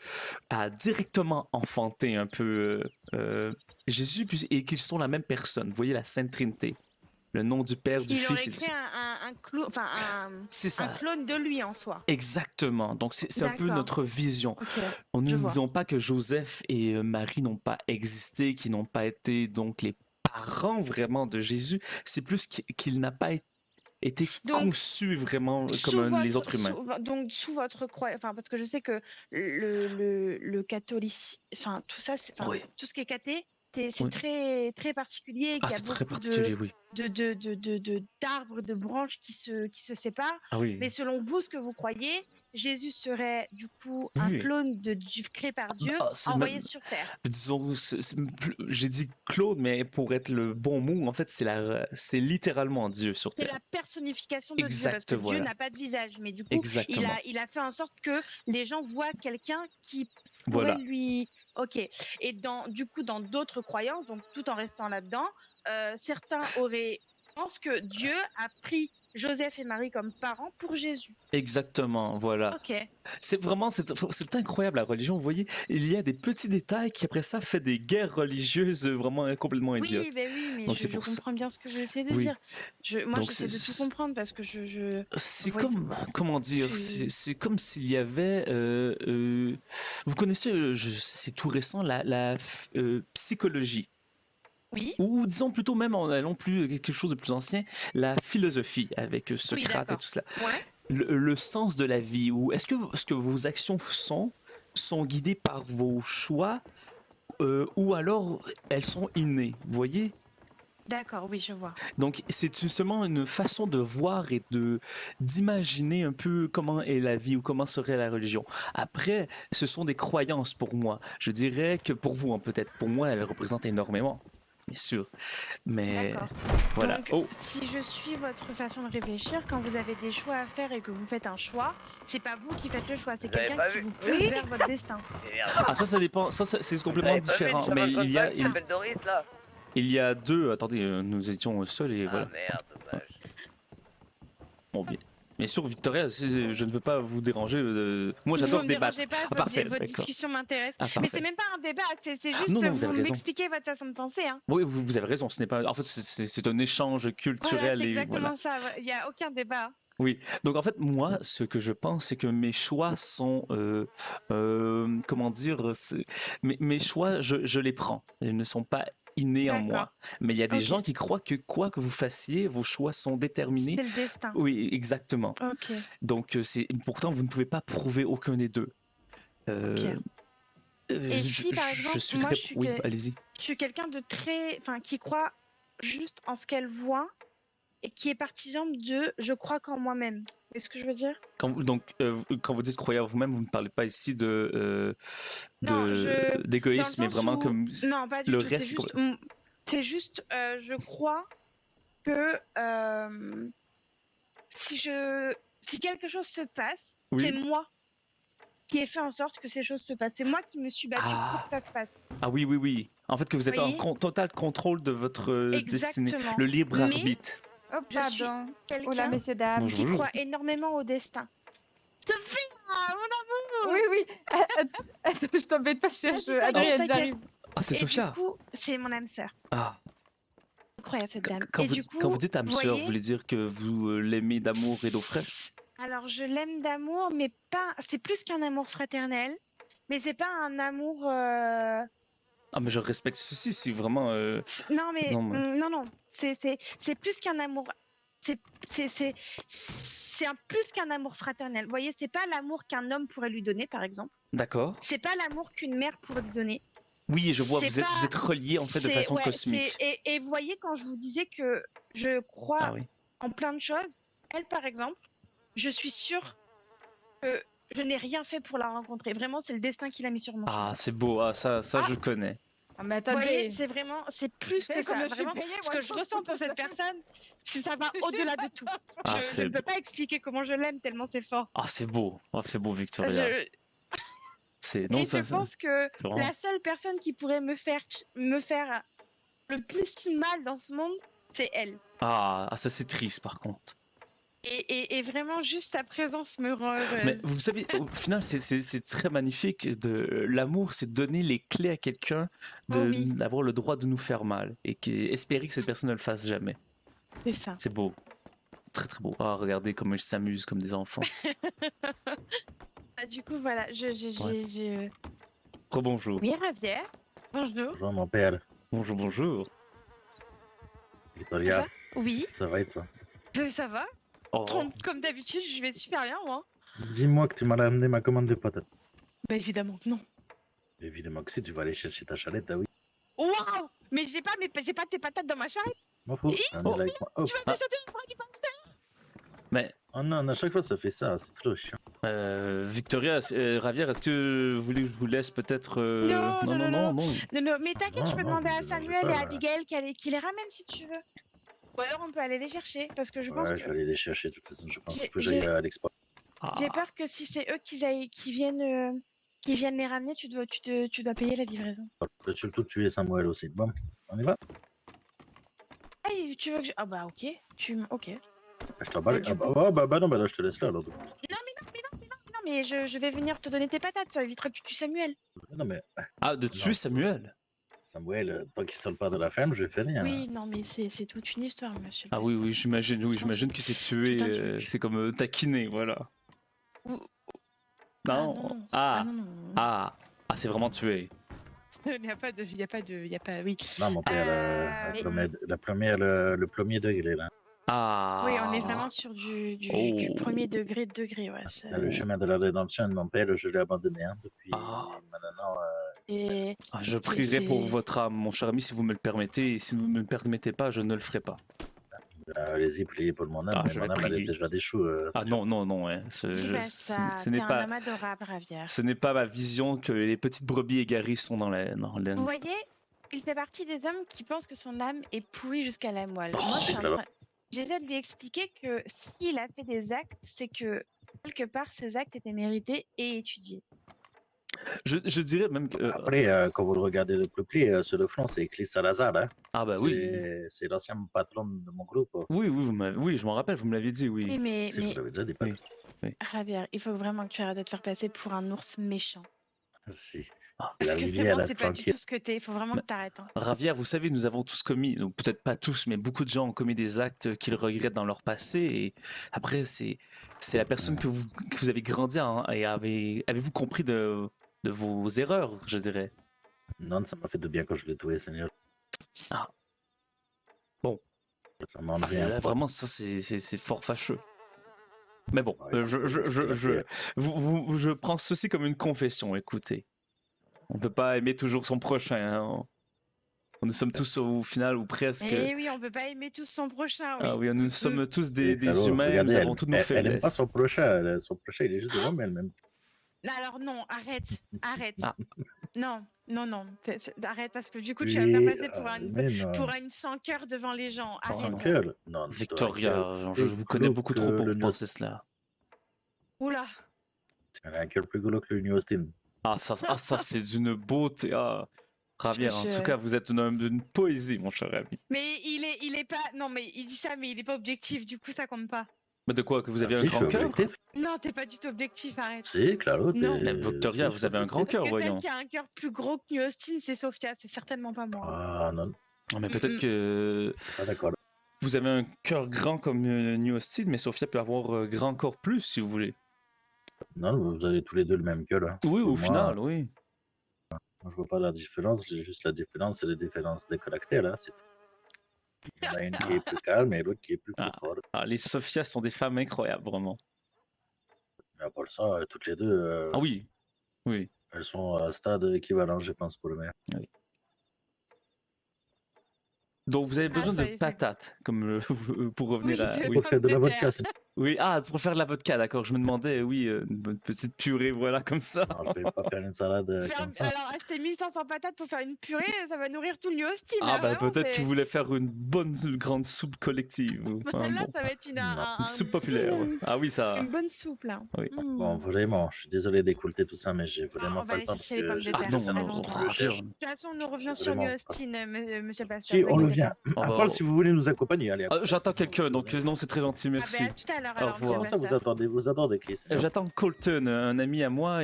a directement enfanté un peu Jésus et qu'ils sont la même personne. Vous voyez la Sainte Trinité. Le nom du Père, du Il aurait Fils et du créé un C'est ça. clone de lui en soi. Exactement. Donc, c'est un peu D'accord. notre vision. Ok. Nous Je ne vois. disons pas que Joseph et Marie n'ont pas existé, qu'ils n'ont pas été donc les parents vraiment de Jésus. C'est plus qu'il n'a pas été Donc, conçu vraiment Sous comme les votre- autres humains. donc sous votre croyance, enfin parce que je sais que le catholicisme, enfin tout ça, enfin, Oui. tout ce qui est cathé, c'est Oui. très très particulier. Et Ah, qu'il y a c'est très beaucoup particulier, oui. d'arbres, de branches qui se séparent. Ah oui. Mais selon vous, ce que vous croyez, Jésus serait du coup un Oui. clone de Dieu créé par Dieu, Ah, c'est envoyé même- sur terre. Disons, j'ai dit Claude, mais pour être le bon mot, en fait, c'est littéralement Dieu sur C'est terre. la personnification de Exact, Dieu, parce que voilà. Dieu n'a pas de visage, mais du coup, Exactement. il a fait en sorte que les gens voient quelqu'un qui Voilà. pourrait lui. Ok. Et du coup, dans d'autres croyances, donc tout en restant là-dedans, certains pensent que Dieu a pris Joseph et Marie comme parents pour Jésus. Exactement, voilà. Ok. C'est vraiment, c'est incroyable la religion. Vous voyez, il y a des petits détails qui après ça fait des guerres religieuses vraiment complètement idiotes. Oui, mais Donc, je pour ça. comprends bien ce que vous essayez de Oui. dire. Moi, Donc, j'essaie de c'est- tout comprendre parce que je... C'est Ouais, comme, comment dire, tu- c'est comme s'il y avait, vous connaissez, c'est tout récent, la psychologie. Oui. ou disons plutôt même en allant plus quelque chose de plus ancien, la philosophie avec Socrate et d'accord. tout cela. Ouais. Le sens de la vie, ou est-ce que ce que vos actions sont guidées par vos choix ou alors elles sont innées, vous voyez? D'accord, oui, je vois. Donc c'est seulement une façon de voir et de d'imaginer un peu comment est la vie ou comment serait la religion. Après, ce sont des croyances pour moi. Je dirais que pour vous, hein, peut-être. Pour moi, elles représentent énormément, bien sûr. Mais D'accord. voilà. Donc, Oh, si je suis votre façon de réfléchir, quand vous avez des choix à faire et que vous faites un choix, c'est pas vous qui faites le choix, c'est Vous avez quelqu'un pas qui vu vous pousse vers votre destin. Et merde. ah ça dépend. Ça, c'est complètement Vous avez pas vu différent. une Mais chambre il y a qui s'appelle Doris là? il y a deux. Attendez, nous étions seuls et Ah voilà. merde, dommage. Bon, bien sûr, Victoria, je ne veux pas vous déranger. Moi, Vous j'adore me débattre. dérangez pas, Ah, parfait, votre d'accord. discussion m'intéresse. Ah, Mais parfait. c'est même pas un débat, c'est juste non, vous avez vous raison. m'expliquez votre façon de penser. Hein. Oui, vous avez raison. Ce n'est pas. En fait, c'est un échange Voilà, culturel c'est et exactement voilà. ça, il n'y a aucun débat. Oui. Donc en fait, moi, ce que je pense, c'est que mes choix sont, comment dire, mes choix, je les prends. Ils ne sont pas innés en D'accord. moi. Mais il y a des Ok. gens qui croient que quoi que vous fassiez, vos choix sont déterminés. C'est le destin. Oui, exactement. Ok. Donc pourtant, vous ne pouvez pas prouver aucun des deux. Euh, Et si, par exemple, suis moi, très. je suis Oui, que- allez-y. Je suis quelqu'un de très. Enfin, qui croit juste en ce qu'elle voit et qui est partisan de je crois qu'en moi-même. C'est ce que je veux dire? Quand vous dites croyez en vous-même, vous ne parlez pas ici Non, dans le d'égoïsme, mais sens vraiment où. comme Non, pas du le tout. C'est reste. juste. C'est juste, je crois que si quelque chose se passe, Oui. c'est moi qui ai fait en sorte que ces choses se passent. C'est moi qui me suis battue pour que ça se passe. Ah oui, oui, oui. En fait, que vous êtes en Voyez total contrôle de votre destinée, Exactement. le libre Mais- arbitre. Oh, Je suis pardon. Oh là, quelqu'un messieurs, dames. Bonjour. qui croit énormément au destin. Sophie, mon amour. Oui, oui. Attends, je t'embête pas, Vas-y, je... Adrienne, t'inquiète. j'arrive. Ah, c'est Et Sophia. du coup, c'est mon âme sœur. Ah, Incroyable cette dame. quand Et vous, du coup, quand vous dites âme sœur, voyez, vous voulez dire que vous l'aimez d'amour et d'eau fraîche? Alors, je l'aime d'amour, mais pas. C'est plus qu'un amour fraternel, mais c'est pas un amour. Ah, mais je respecte ceci, c'est vraiment. Non, mais Non, mais- non. C'est plus qu'un amour. C'est un plus qu'un amour fraternel. Vous voyez, c'est pas l'amour qu'un homme pourrait lui donner, par exemple. D'accord. C'est pas l'amour qu'une mère pourrait lui donner. Oui, je vois, C'est vous pas- êtes reliés en fait de C'est- façon ouais, cosmique. et vous voyez, quand je vous disais que je crois Ah oui. en plein de choses, elle, par exemple, je suis sûre que je n'ai rien fait pour la rencontrer. Vraiment, c'est le destin qui l'a mis sur mon chemin. Ah, c'est beau. Ah, ça, Ah. je connais. Ah, mais Vous voyez, attendez. c'est vraiment, c'est plus savez que ça. combien je suis Vraiment, payée, ce moi, que je je pense ressens que pour ça cette fait- personne, ça va au-delà de tout. Ah, Je c'est ne peux pas expliquer comment je l'aime tellement c'est fort. Ah, c'est beau. Ah, c'est beau, Victoria. Je- C'est Et ça, je pense que c'est vraiment- la seule personne qui pourrait me faire le plus mal dans ce monde, c'est elle. Ah, ça c'est triste par contre. Et vraiment, juste sa présence me rend heureuse. Mais vous savez, au final, c'est très magnifique. L'amour, c'est donner les clés à quelqu'un Oh oui. d'avoir le droit de nous faire mal et espérer que cette personne ne le fasse jamais. C'est ça. C'est beau. Très très beau. Ah, regardez comment ils s'amusent comme des enfants. Ah, du coup, voilà, Rebonjour. Oui, Ravière. Bonjour. Bonjour mon père. Bonjour, bonjour. Victoria, Oui, ça va et toi? ça va. Oh, Comme d'habitude, je vais super bien, moi. Dis-moi que tu m'as ramené ma commande de patates. Bah évidemment que non. Évidemment que si, tu vas aller chercher ta charrette, ah oui. Waouh. Mais j'ai pas tes patates dans ma charrette. M'en fous, on est là avec moi. Oh. Tu vas me sauter le bras du pasteur. mais Oh non, à chaque fois ça fait ça, c'est trop chiant. Victoria, Ravière, est-ce que vous voulez que je vous laisse peut-être. Non, non. non. Non, mais t'inquiète, je peux Non, demander vous à dérangez Samuel pas, et à là. Abigail qui les ramènent si tu veux. Ou alors on peut aller les chercher parce que je pense Ouais, que je vais aller les chercher de toute façon, je pense J'ai- qu'il faut que j'aille j'ai- à l'expo. Ah, j'ai peur que si c'est eux qui viennent les ramener, tu dois payer la livraison. Surtout tuer Samuel aussi. Bon, on y va? Ah, tu veux que je... Ah bah ok. Ok. Je t'emballe. Et du Ah bah non, bah là je te laisse là alors. Non mais je vais venir te donner tes patates, ça évitera que tu tues Samuel. Non mais Ah, de tuer Non, Samuel. Samuel, tant qu'il sort pas de la ferme, je vais faire rien. Oui, non mais c'est toute une histoire, monsieur. le Ah oui, pasteur. j'imagine que c'est tué. Putain, tu me tues. C'est comme taquiner, voilà. Ou- Non. non. Ah, non. ah, c'est vraiment tué. Il n'y a pas de, il y a pas de, il y a pas, oui. Non, mon père, mais- le premier degré, là. Ah. Oui, on est vraiment sur du Oh. premier degré, ouais. Là, le chemin de la rédemption de mon père, je l'ai abandonné hein, depuis Ah. maintenant. Et Je prierai pour votre âme, mon cher ami, si vous me le permettez. Et si vous ne me le permettez pas, je ne le ferai pas. Allez-y, priez pour mon âme, Ah, mais je mon vais âme, elle prier. est déjà déchoue. Ah non, non, non. Ouais. Ce n'est un pas. homme adorable, Ravière. Ce n'est pas ma vision que les petites brebis égarées sont dans la. Vous voyez, il fait partie des hommes qui pensent que son âme est pourrie jusqu'à la moelle. Oh, Moi, c'est grave. j'essaie de lui expliquer que s'il a fait des actes, c'est que quelque part ces actes étaient mérités et étudiés. Je dirais même que. Après, quand vous le regardez de plus près, sur le front, c'est écrit Salazar. Hein. Ah bah oui. C'est l'ancien patron de mon groupe. Oui, oui, je m'en rappelle, vous me l'aviez dit, oui. Oui, mais Si, je vous l'avais déjà dit, pas Oui. Ravière, il faut vraiment que tu arrêtes de te faire passer pour un ours méchant. Si. Ah. La Parce que rivière, vraiment, là, c'est pas du tranquille. tout ce que t'es. Il faut vraiment que t'arrêtes. Hein. Ravière, vous savez, nous avons tous commis, donc peut-être pas tous, mais beaucoup de gens ont commis des actes qu'ils regrettent dans leur passé. Et après, c'est la personne que vous avez grandi et avez-vous compris de vos erreurs, je dirais. Non, ça m'a fait de bien quand je l'ai trouvé, Seigneur. Ah. Bon. Ça m'en Ah, rien. là, vraiment, ça, c'est fort fâcheux. Mais bon, Ouais, je prends ceci comme une confession, écoutez. On ne peut pas aimer toujours son prochain. Hein. Nous sommes tous au final, ou presque. Et oui, on peut pas aimer tous son prochain. Oui. Ah oui, nous sommes tous des Alors, humains, regardez, nous avons toutes nos elle aime pas faiblesses. son prochain. Son prochain, il est juste devant, mais elle même. Alors non, arrête. Ah. Non. Arrête parce que du coup, tu vas me faire passer pour une sans cœur devant les gens. Sans Arrête. cœur. Non, Victoria, je vous connais beaucoup trop pour penser cela. Oula. Elle a un cœur plus gros que le New Austin. Ah, ça c'est d'une beauté. Ah, Ravière, en Je- tout cas, vous êtes un homme d'une poésie, mon cher ami. Mais il est pas. Non, mais il dit ça, mais il est pas objectif. Du coup, ça compte pas. Mais de quoi, que vous avez Ah, un si, grand je suis cœur? objectif. Non, t'es pas du tout objectif. Arrête. Si, Claro, Non. Mais Victoria, si, vous avez un grand Parce cœur, que celle voyons. qui a un cœur plus gros que New Austin, c'est Sophia. C'est certainement pas moi. Ah non, Ah, mais peut-être que pas d'accord. vous avez un cœur grand comme New Austin, mais Sophia peut avoir grand encore plus, si vous voulez. Non, vous avez tous les deux le même cœur. Hein. Oui, au Moi, final, oui. Je vois pas la différence. Juste la différence, c'est la différence des caractères. Hein, c'est tout. Il y en a une qui est plus calme et l'autre qui est plus fort. Ah, les Sophia sont des femmes incroyables, vraiment. Mais à part ça, toutes les deux, Ah oui, oui. elles sont à un stade équivalent, je pense, pour le maire. Donc vous avez besoin ça y de est, patates, comme pour revenir à... de Oui. Pour faire de la pommes de vodka, terre. c'est... Oui, ah, pour faire de la vodka, d'accord. Je me demandais, oui, une bonne petite purée, voilà, comme ça. Non, je vais pas faire une salade comme ça. Alors, acheter 1500 patates pour faire une purée, ça va nourrir tout le New Austin. Ah, hein, bah vraiment, peut-être que c'est- vous voulez faire une bonne grande soupe collective. Ou, Là, bon, ça va être une soupe populaire. Ouais. Ah oui, ça... Une bonne soupe, là. Oui. Mm. Bon, vraiment, je suis désolé d'écouter tout ça, mais j'ai vraiment on va pas aller le temps parce chercher les que pommes j'ai de Ah terre. non, ça non, dans allons, ce que allons. je Ravière. cherche. De toute façon, nous revenons J'ai sur New vraiment Austin, monsieur Pasteur. Si, vous on le inquiétez vient. On À va- part si vous voulez nous accompagner, allez. J'attends quelqu'un, donc non, c'est très gentil, pas. merci. Ah, ben, à tout à l'heure, Au alors, revoir. Comment monsieur ça, vous Pasteur. attendez qui c'est J'attends Colton, un ami à moi,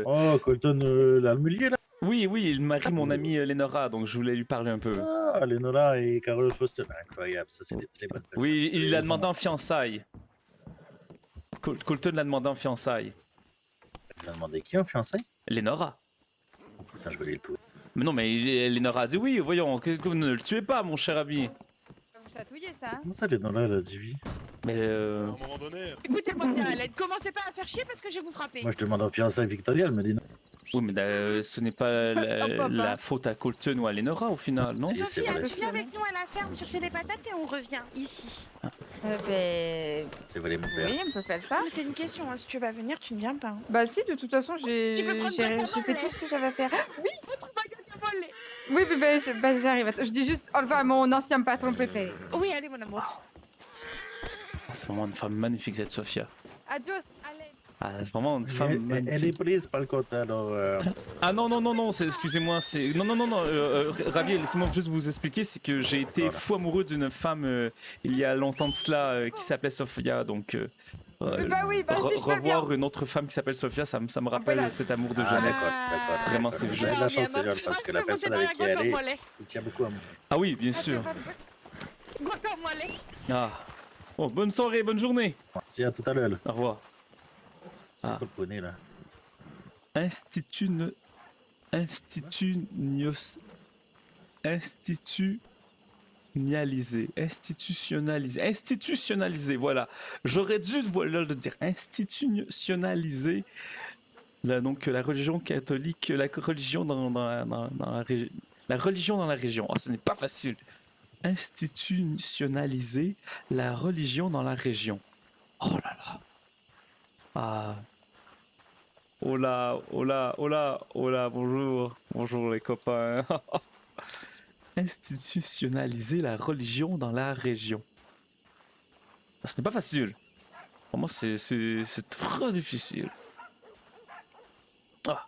Oh, Colton, l'almulier, là. Oui, il marie mon amie Lenora, donc je voulais lui parler un peu. Ah, Lenora et Carol Foster, incroyable, ça c'est des très bonnes personnes. Oui, C'est il l'a des demandé hommes. en fiançailles. Colton l'a demandé en fiançailles. Il a demandé qui en fiançailles? Lenora. Oh putain, je vais aller le tuer. Mais non, mais Lenora a dit oui, voyons, que vous ne le tuez pas, mon cher ami. Vous chatouillez ça. Comment ça, Lenora, elle a dit oui? Mais À un moment donné, Écoutez-moi bien, Alain, commencez pas à faire chier parce que je vais vous frapper. Moi, je demande en fiançailles Victoria, elle me dit non. oui, mais ce n'est pas Hop. la faute à Colton ou à Lenora au final, non? Si, c'est Sophie, vrai, viens avec nous à la ferme chercher des patates et on revient ici. Ben. C'est vrai, mon père. Oui, on peut faire ça. Ah, mais c'est une question, hein, si tu veux pas venir, tu ne viens pas. Hein. Bah, si, de toute façon, j'ai Tu peux prendre ta j'ai fait commande, tout ce que j'avais à faire. Allez. Oui, mais j'arrive. Attends, je dis juste au revoir à mon ancien patron préféré. Oui, allez, mon amour. C'est vraiment une femme magnifique, cette Sophia. Adios, Alex. Ah, c'est vraiment une femme Elle magnifique. est prise par le compte, alors. Ah non, excusez-moi, c'est... Non, Ravier, laissez-moi juste vous expliquer, c'est que j'ai été Voilà. fou amoureux d'une femme il y a longtemps de cela qui s'appelait Sophia, donc... Bah oui, bah si, je veux bien. revoir une autre femme qui s'appelle Sophia, ça me rappelle voilà. cet amour de Ah, jeunesse. d'accord. Vraiment, c'est Vous juste- avez de la chance, Seigneur, parce que la personne avec qui elle est, il tient beaucoup à moi. Ah oui, bien sûr. Gros comme moi, allez. Ah. Oh, bonne soirée, bonne journée. Merci, à tout à l'heure. Au revoir. C'est Ah. quoi le poney, là? Institut institutionnalisé, voilà. J'aurais dû le dire. Institutionnalisé. Là, donc, la religion catholique, la religion dans la région. La religion dans la région. Ah, ce n'est pas facile. Institutionnaliser la religion dans la région. Oh là là. Ah. Oh là, oh là, oh là, oh là, bonjour. Bonjour les copains. Institutionnaliser la religion dans la région. Ah, ce n'est pas facile. Vraiment, c'est très difficile. Ah.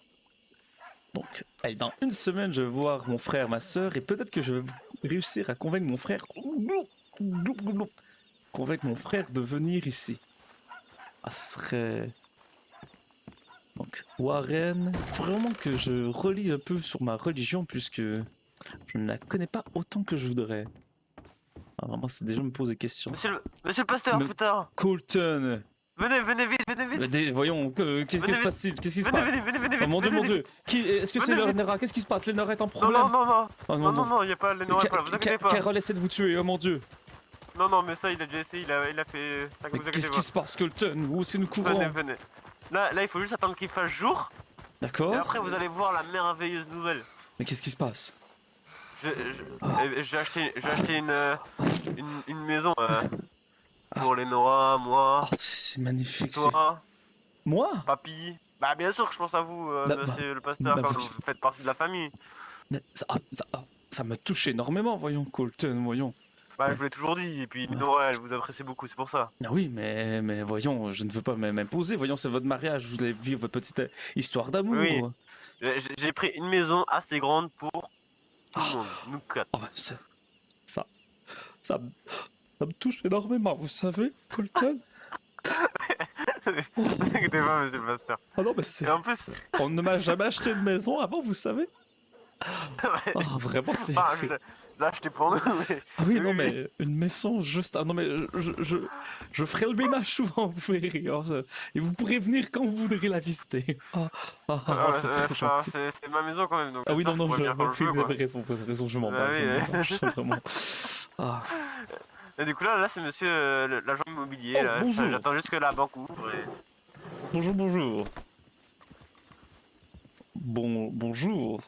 Donc, allez, dans une semaine, je vais voir mon frère, ma soeur, et peut-être que je vais réussir à convaincre mon frère... Convaincre mon frère de venir ici. Ah, ce serait... Donc, Warren... Faut vraiment que je relise un peu sur ma religion, puisque je ne la connais pas autant que je voudrais. Ah, vraiment, c'est déjà me poser des questions. Monsieur le pasteur, Me- plus tard. Colton! Venez vite. Voyons, qu'est-ce qui se passe-t-il? Qu'est-ce qui se passe? Venez Oh mon dieu, venez mon dieu! Est-ce que c'est Venez vite. Lenora? Qu'est-ce qui se passe? Lenora est en Non, problème? Oh non, il y a pas les noirs, vous inquiétez pas. Carole essaie de vous tuer, oh mon dieu! Non, mais ça, il a déjà essayé, il a fait... Mais vous inquiétez qu'est-ce pas. qui se passe, Colton? Où est-ce que nous courons? Venez. Là, il faut juste attendre qu'il fasse jour, et D'accord? après vous allez voir la merveilleuse nouvelle. Mais qu'est-ce qui se passe? J'ai acheté une maison pour les Nora, moi, Oh, c'est magnifique. toi, Moi? papy. Bah bien sûr que je pense à vous, monsieur le pasteur, bah, quand vous- vous faites partie de la famille. Mais ça me touche énormément, voyons, Colton, voyons. Bah je vous l'ai toujours dit, et puis Nora elle vous apprécie beaucoup, c'est pour ça. Ah oui, mais voyons, je ne veux pas m'imposer, voyons, c'est votre mariage, vous allez vivre votre petite histoire d'amour. Oui. J'ai pris une maison assez grande pour tout le monde, nous quatre. Oh, bah, ça me touche énormément, vous savez, Colton. Ne vous inquiétez pas, monsieur le pasteur. Ah non, mais c'est... Et en plus, On ne m'a jamais acheté de maison avant, vous savez. Ah, vraiment, c'est... ah, c'est- je l'ai acheté pour nous, mais... Ah oui, non, oui. mais une maison juste... Ah non, mais je ferai le ménage souvent, vous verrez. Et vous pourrez venir quand vous voudrez la visiter. C'est trop gentil. C'est ma maison quand même, donc... Ah oui, non, j'espère que non, je pourrai venir quand oui, je veux, vous quoi. avez raison, je m'en Ah bats. oui, Vraiment. Ah. Et du coup là c'est monsieur l'agent immobilier, Oh, là. bonjour. J'attends juste que la banque ouvre et... Bonjour. Bonjour.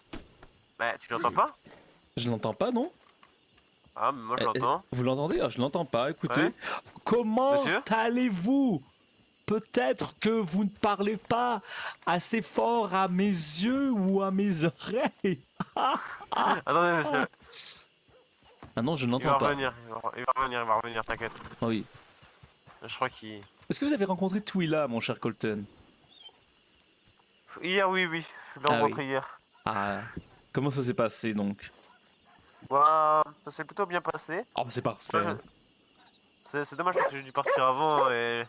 Bah tu l'entends pas? Je l'entends pas, non? Ah mais moi je l'entends. Vous l'entendez? Ah, je l'entends pas, écoutez. Ouais. Comment Monsieur allez-vous? Peut-être que vous ne parlez pas assez fort à mes yeux ou à mes oreilles. Attendez monsieur, Ah non, je il va n'entends pas. revenir, il va revenir, t'inquiète. Ah oui. Je crois qu'il... Est-ce que vous avez rencontré Twila, mon cher Colton? Hier oui, je l'ai Ah rencontré hier. Ah, comment ça s'est passé donc? Bah, ça s'est plutôt bien passé. Ah, bah, c'est parfait. C'est dommage parce que j'ai dû partir avant et...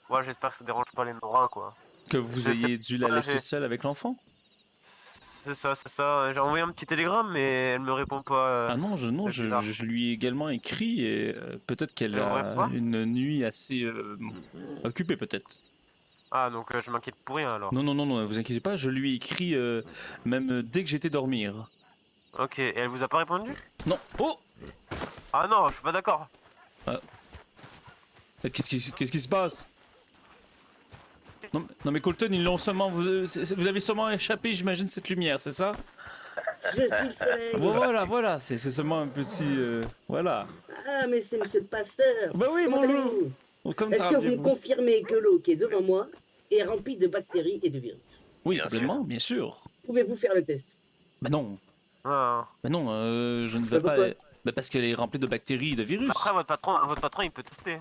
Ouais, j'espère que ça dérange pas les Nora quoi. Que vous C'est- ayez dû la voilà, laisser j'ai- seule avec l'enfant? C'est ça. J'ai envoyé un petit télégramme mais elle me répond pas. Ah non, c'est bizarre. je lui ai également écrit et peut-être qu'elle Elle aurait a pas une nuit assez occupée peut-être. Ah donc je m'inquiète pour rien alors. Non, ne vous inquiétez pas, je lui ai écrit même dès que j'étais dormir. Ok, et elle vous a pas répondu? Non. Oh! Ah non, je suis pas d'accord. Qu'est-ce qui se passe? Non mais Colton, ils l'ont seulement... Vous avez seulement échappé, j'imagine, cette lumière, c'est ça? Je suis le soleil. Voilà, c'est seulement un petit... voilà. Ah, mais c'est monsieur le pasteur. Bah oui, Comment bonjour. allez-vous? Comme Est-ce que vous me confirmez que l'eau qui est devant moi est remplie de bactéries et de virus? Oui, Bien complètement, bien sûr. Pouvez-vous faire le test? Bah non, Ah. je ne vais Bah, pas... pourquoi? Bah parce qu'elle est remplie de bactéries et de virus. Après votre patron il peut tester.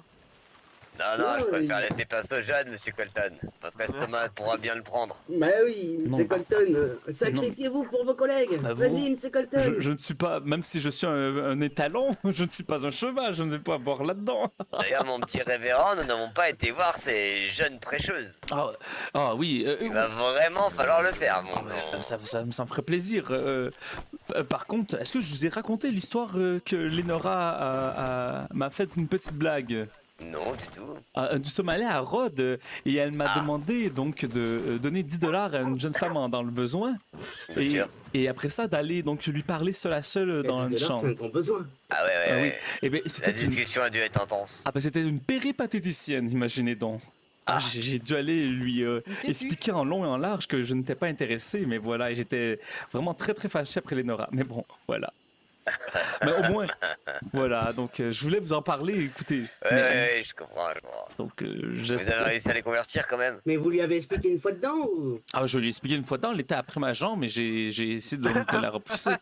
Non, je Ouais, préfère oui. laisser place au jeune, monsieur Colton. Votre estomac pourra bien le prendre. Bah oui, Non. monsieur Colton. Sacrifiez-vous pour vos collègues. Bah, vous- Vas-y, monsieur Colton. Je ne suis pas... Même si je suis un étalon, je ne suis pas un cheval, je ne vais pas boire là-dedans. D'ailleurs, mon petit révérend, nous n'avons pas été voir ces jeunes prêcheuses. Ah oui, Il va vraiment falloir le faire, mon grand. ça me ferait plaisir. Par contre, est-ce que je vous ai raconté l'histoire que Lenora m'a fait une petite blague? Non, du tout. Nous sommes allés à Rhodes et elle m'a demandé donc de donner $10 à une jeune femme dans le besoin. Bien sûr. et après ça, d'aller donc lui parler seul à seul dans une C'est chambre. un grand besoin. Ah ouais, ouais, Ah oui. ouais. Et ben La c'était une discussion a dû être intense. ah ben c'était une péripatéticienne, imaginez donc. Ah, j'ai dû aller lui expliquer en long et en large que je n'étais pas intéressé, mais voilà, et j'étais vraiment très très fâché après Lenora. Mais bon, voilà. Mais au moins, voilà, donc je voulais vous en parler, écoutez. Ouais, Mais, ouais, je comprends, je comprends. donc Vous avez j'espère. réussi à les convertir quand même? Mais vous lui avez expliqué une fois dedans ou... Ah, je lui ai expliqué une fois dedans, elle était après ma jambe, mais j'ai essayé de la repousser.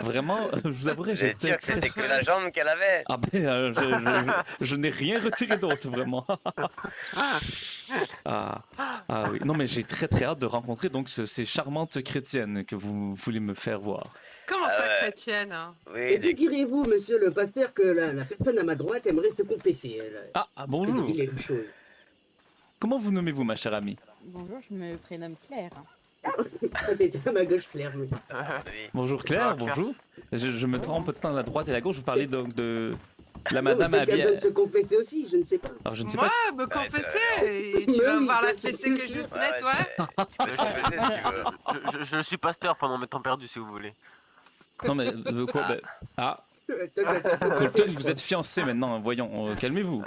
Vraiment, je vous avouerai, Vous êtes j'étais sûr que c'était que la jambe qu'elle avait? Ah ben, je n'ai rien retiré d'autre, vraiment. Ah oui, non mais j'ai très très hâte de rencontrer donc ces charmantes chrétiennes que vous voulez me faire voir. Comment Ah ça, ouais. chrétienne? Oui, Et que diriez-vous, monsieur le pasteur, que la personne à ma droite aimerait se confesser Bonjour. Il quelque chose. Comment vous nommez-vous, ma chère amie? Bonjour, je me prénomme Claire. C'était à ma gauche, Claire. oui. Bonjour Claire, Claire. bonjour. Je me trompe peut-être dans la droite et la gauche, vous parlez donc de la Non, madame peut-être qu'elle habillée. doit se confesser aussi, je ne sais pas. Alors je ne sais Moi, pas. me Ouais, confesser et Mais tu vas oui, voir la ça, fessée c'est- que je vais te Ouais, mettre, ouais. Tu peux te confesser si tu veux. Je suis pasteur pendant mes temps perdus si vous voulez. Non mais quoi ben, Colton, vous êtes fiancé maintenant, voyons, calmez-vous.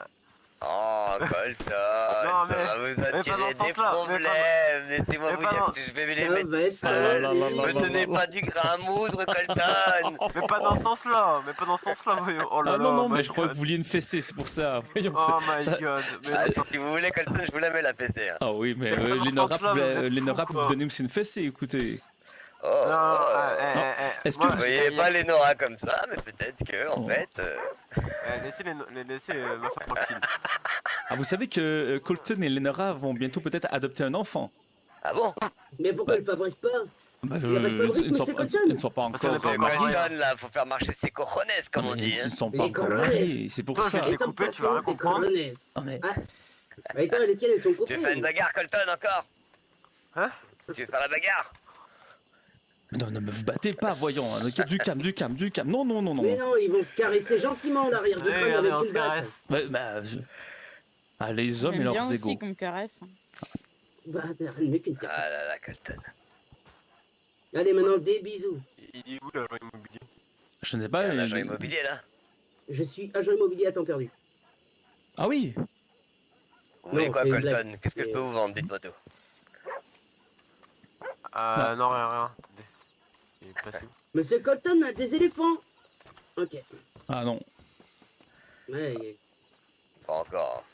Oh, Colton, Non, ça mais- va vous mais pas attirer dans ce des sens-là, problèmes. Laissez-moi mais vous pas dire dans- que je vais les Ça mettre va tout être seul. ça, Me donnez pas du grain à moudre, Colton. Mais pas dans ce sens-là, mais pas dans ce sens-là, voyons. Oh là Ah là, non, non, my mais je crois que God. vous vouliez une fessée, c'est pour ça. Voyons, Oh c'est- my ça- god. Mais Ah, attends, si vous voulez, Colton, je vous la mets la PC. Hein. Ah oui, mais Mais pas dans ce Lenora sens-là, vous êtes Lenora fou, peut vous quoi. donner aussi une fessée, écoutez. Oh, non, oh. Est-ce que moi, vous- Vous voyez pas les Nora comme ça, mais peut-être que, en Oh. fait. laissez ma femme tranquille. Ah, vous savez que Colton et Lenora vont bientôt peut-être adopter un enfant. Ah bon? Mais pourquoi il ne fabrique pas Bah, Il y a pas de fabrique, ils ne sont monsieur pas, Colton. ils ne sont pas Parce qu'on encore n'est pas encore mariés. Colton, là, faut faire marcher ses cojones, comme on Mais dit. ils Hein. ne sont pas Les encore colonnes. mariés, c'est pour Toi, ça. je l'ai coupé, tu vas rien comprendre. Ah, mais- Bah, et toi, les tiennes, elles sont coupées. Tu veux faire une bagarre, Colton, encore? Hein? Tu veux faire la bagarre? Non, ne me vous battez pas, voyons. Hein. Du calme, du calme, du calme. Non, non, non, non. Mais non, ils vont se caresser gentiment l'arrière du Allez, crâne regardez, avec on une se batte. caresse. Ah, les hommes et J'aime bien leurs aussi égaux. qu'on me caresse. Bah, t'as rien mieux qu'une Ah caresse. là là, Colton. Allez, maintenant, des bisous. Il est où l'agent immobilier? Je ne sais Il y pas. a un agent immobilier, là. Je suis agent immobilier à temps perdu. Ah oui. Vous voulez Non, quoi, c'est une Colton? blague. Qu'est-ce que je peux vous vendre? Dites-moi tout. Non, rien. Attendez. Il est passé où? Monsieur Colton a des éléphants. Ok. Ah non. Ouais, Pas encore.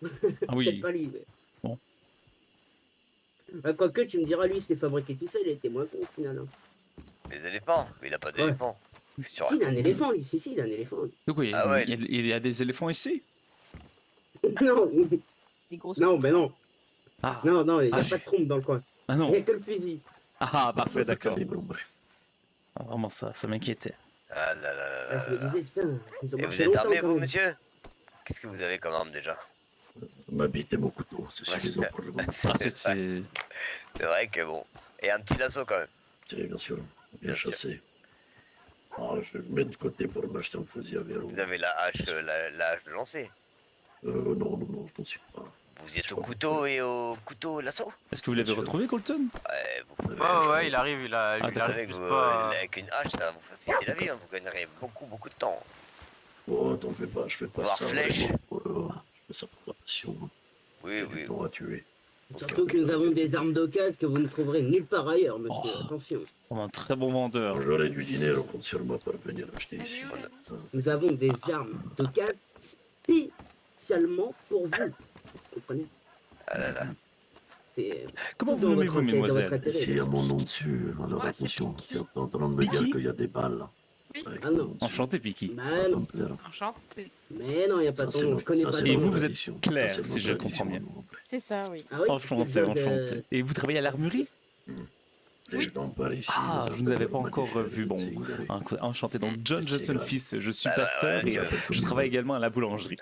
Ah peut-être oui. pas lui, mais... Bon. Bah, quoique, tu me diras, lui, il se les fabriquait tout seul, il était moins con, au final. Hein. Les éléphants? Mais il a pas d'éléphant. Qu'est-ce que tu Si, il a un racontes? éléphant, lui. Si, il a un éléphant. Donc oui, Ah ouais. il y a des éléphants ici. Non, Des grosses. non, mais non. Ah, Non, non, il n'y a Ah, pas de trompe dans le coin. ah Il n'y non. a que le fusil. Ah, parfait, d'accord. Ah, vraiment, ça m'inquiétait. Ah là là là Ah, là je me là. disais, putain, ils ont Et vous marché êtes longtemps, armé, quand vous, même. monsieur? Qu'est-ce que vous avez comme arme déjà? Ma bite et mon couteau, c'est Ouais, suffisant pour le moment. Ah, c'est... C'est vrai que bon. Et un petit lasso quand même. C'est bien sûr, Bien bien sûr. chassé. Ah, je vais le mettre de côté pour m'acheter un fusil à verrou. Vous avez la hache, la hache de lancer. Non, je n'en suis pas. Vous y êtes au couteau et au couteau lasso? Est-ce que vous l'avez retrouvé, Colton? Ouais, vous pouvez. Ouais, il arrive, il Ah, Vous d'accord. savez que juste vous, pas. avec une hache, ça va vous faciliter la vie. Hein. Vous gagnerez beaucoup de temps. Oh, t'en fais pas, je fais pas Voir ça. flèche. vraiment pour, je fais ça pour la passion. Oui, J'ai oui. du temps à tuer. Surtout que nous avons des armes d'occasion que vous ne trouverez nulle part ailleurs, monsieur. Oh. Attention. On a un très bon vendeur. Quand j'aurai du dîner, on compte sur moi pour venir acheter Elle ici. est où, la Ça, Nous avons des armes d'occasion spécialement pour vous. Vous comprenez? Ah là là. C'est Comment tout vous dans nommez-vous, votre intérêt, dans votre mesdemoiselle? intérêt. Ici, il y a mon nom dessus. Alors Ouais, c'est attention, Piki. c'est en train de me Piki dire qu'il y a des balles. Oui. Avec Ah mon non. nom dessus. Enchanté, Piki. Bah Ça va non. me plaire. Enchanté. Mais non, il n'y a pas Ça, ton c'est nom. mon- Je connais ça, pas c'est ton Et mon nom. vous, vous êtes tradition. Claire, Ça, c'est si mon je tradition, comprends bien. mon oncle. C'est ça, oui. Ah oui, Enchanté, donc, enchanté. Et vous travaillez à l'armurerie? Les Oui. gens par ici, Ah, nous je ne vous avais appellent pas encore Magnifique, vu. Bon, c'est enchanté. Donc, John C'est Johnson grave. fils, je suis Bah, pasteur ouais, et tu- je travaille également à la boulangerie.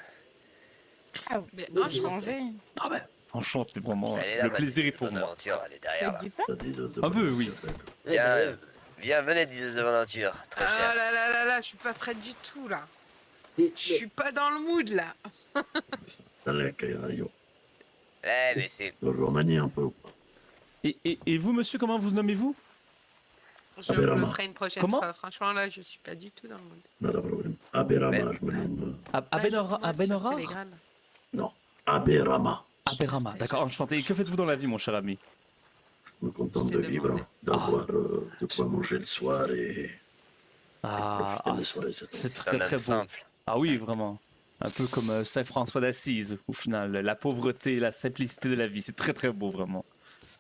Ah, Mais Oui, enchanté. Ah ben, enchanté, vraiment. Elle est là, Le ma plaisir est petite pour bonne moi. aventure, elle est derrière là. du pain? Ça dit de Un peu, oui. eh, Tiens, d'ailleurs, viens, venez, diseuse de aventure. Très Ah cher. là là là là, je suis pas prête du tout là. mais- Je suis pas dans le mood là. Allez, Kairayo. Ouais, mais c'est. Le Roumanie un peu ou pas? Et vous, monsieur, comment vous nommez-vous? Je vous le ferai une prochaine Comment? fois. Franchement, là, je suis pas du tout dans le monde. Non, pas de problème. Aberama, je me nomme. Abenora? Non, Aberama. Aberama, d'accord, enchanté. Que faites-vous dans la vie, mon cher ami? Je me contente de vivre, d'avoir de quoi manger le soir et profiter des soirées. C'est très très beau. Ah oui, vraiment. Un peu comme Saint François d'Assise, au final. La pauvreté, la simplicité de la vie, c'est très très beau, vraiment.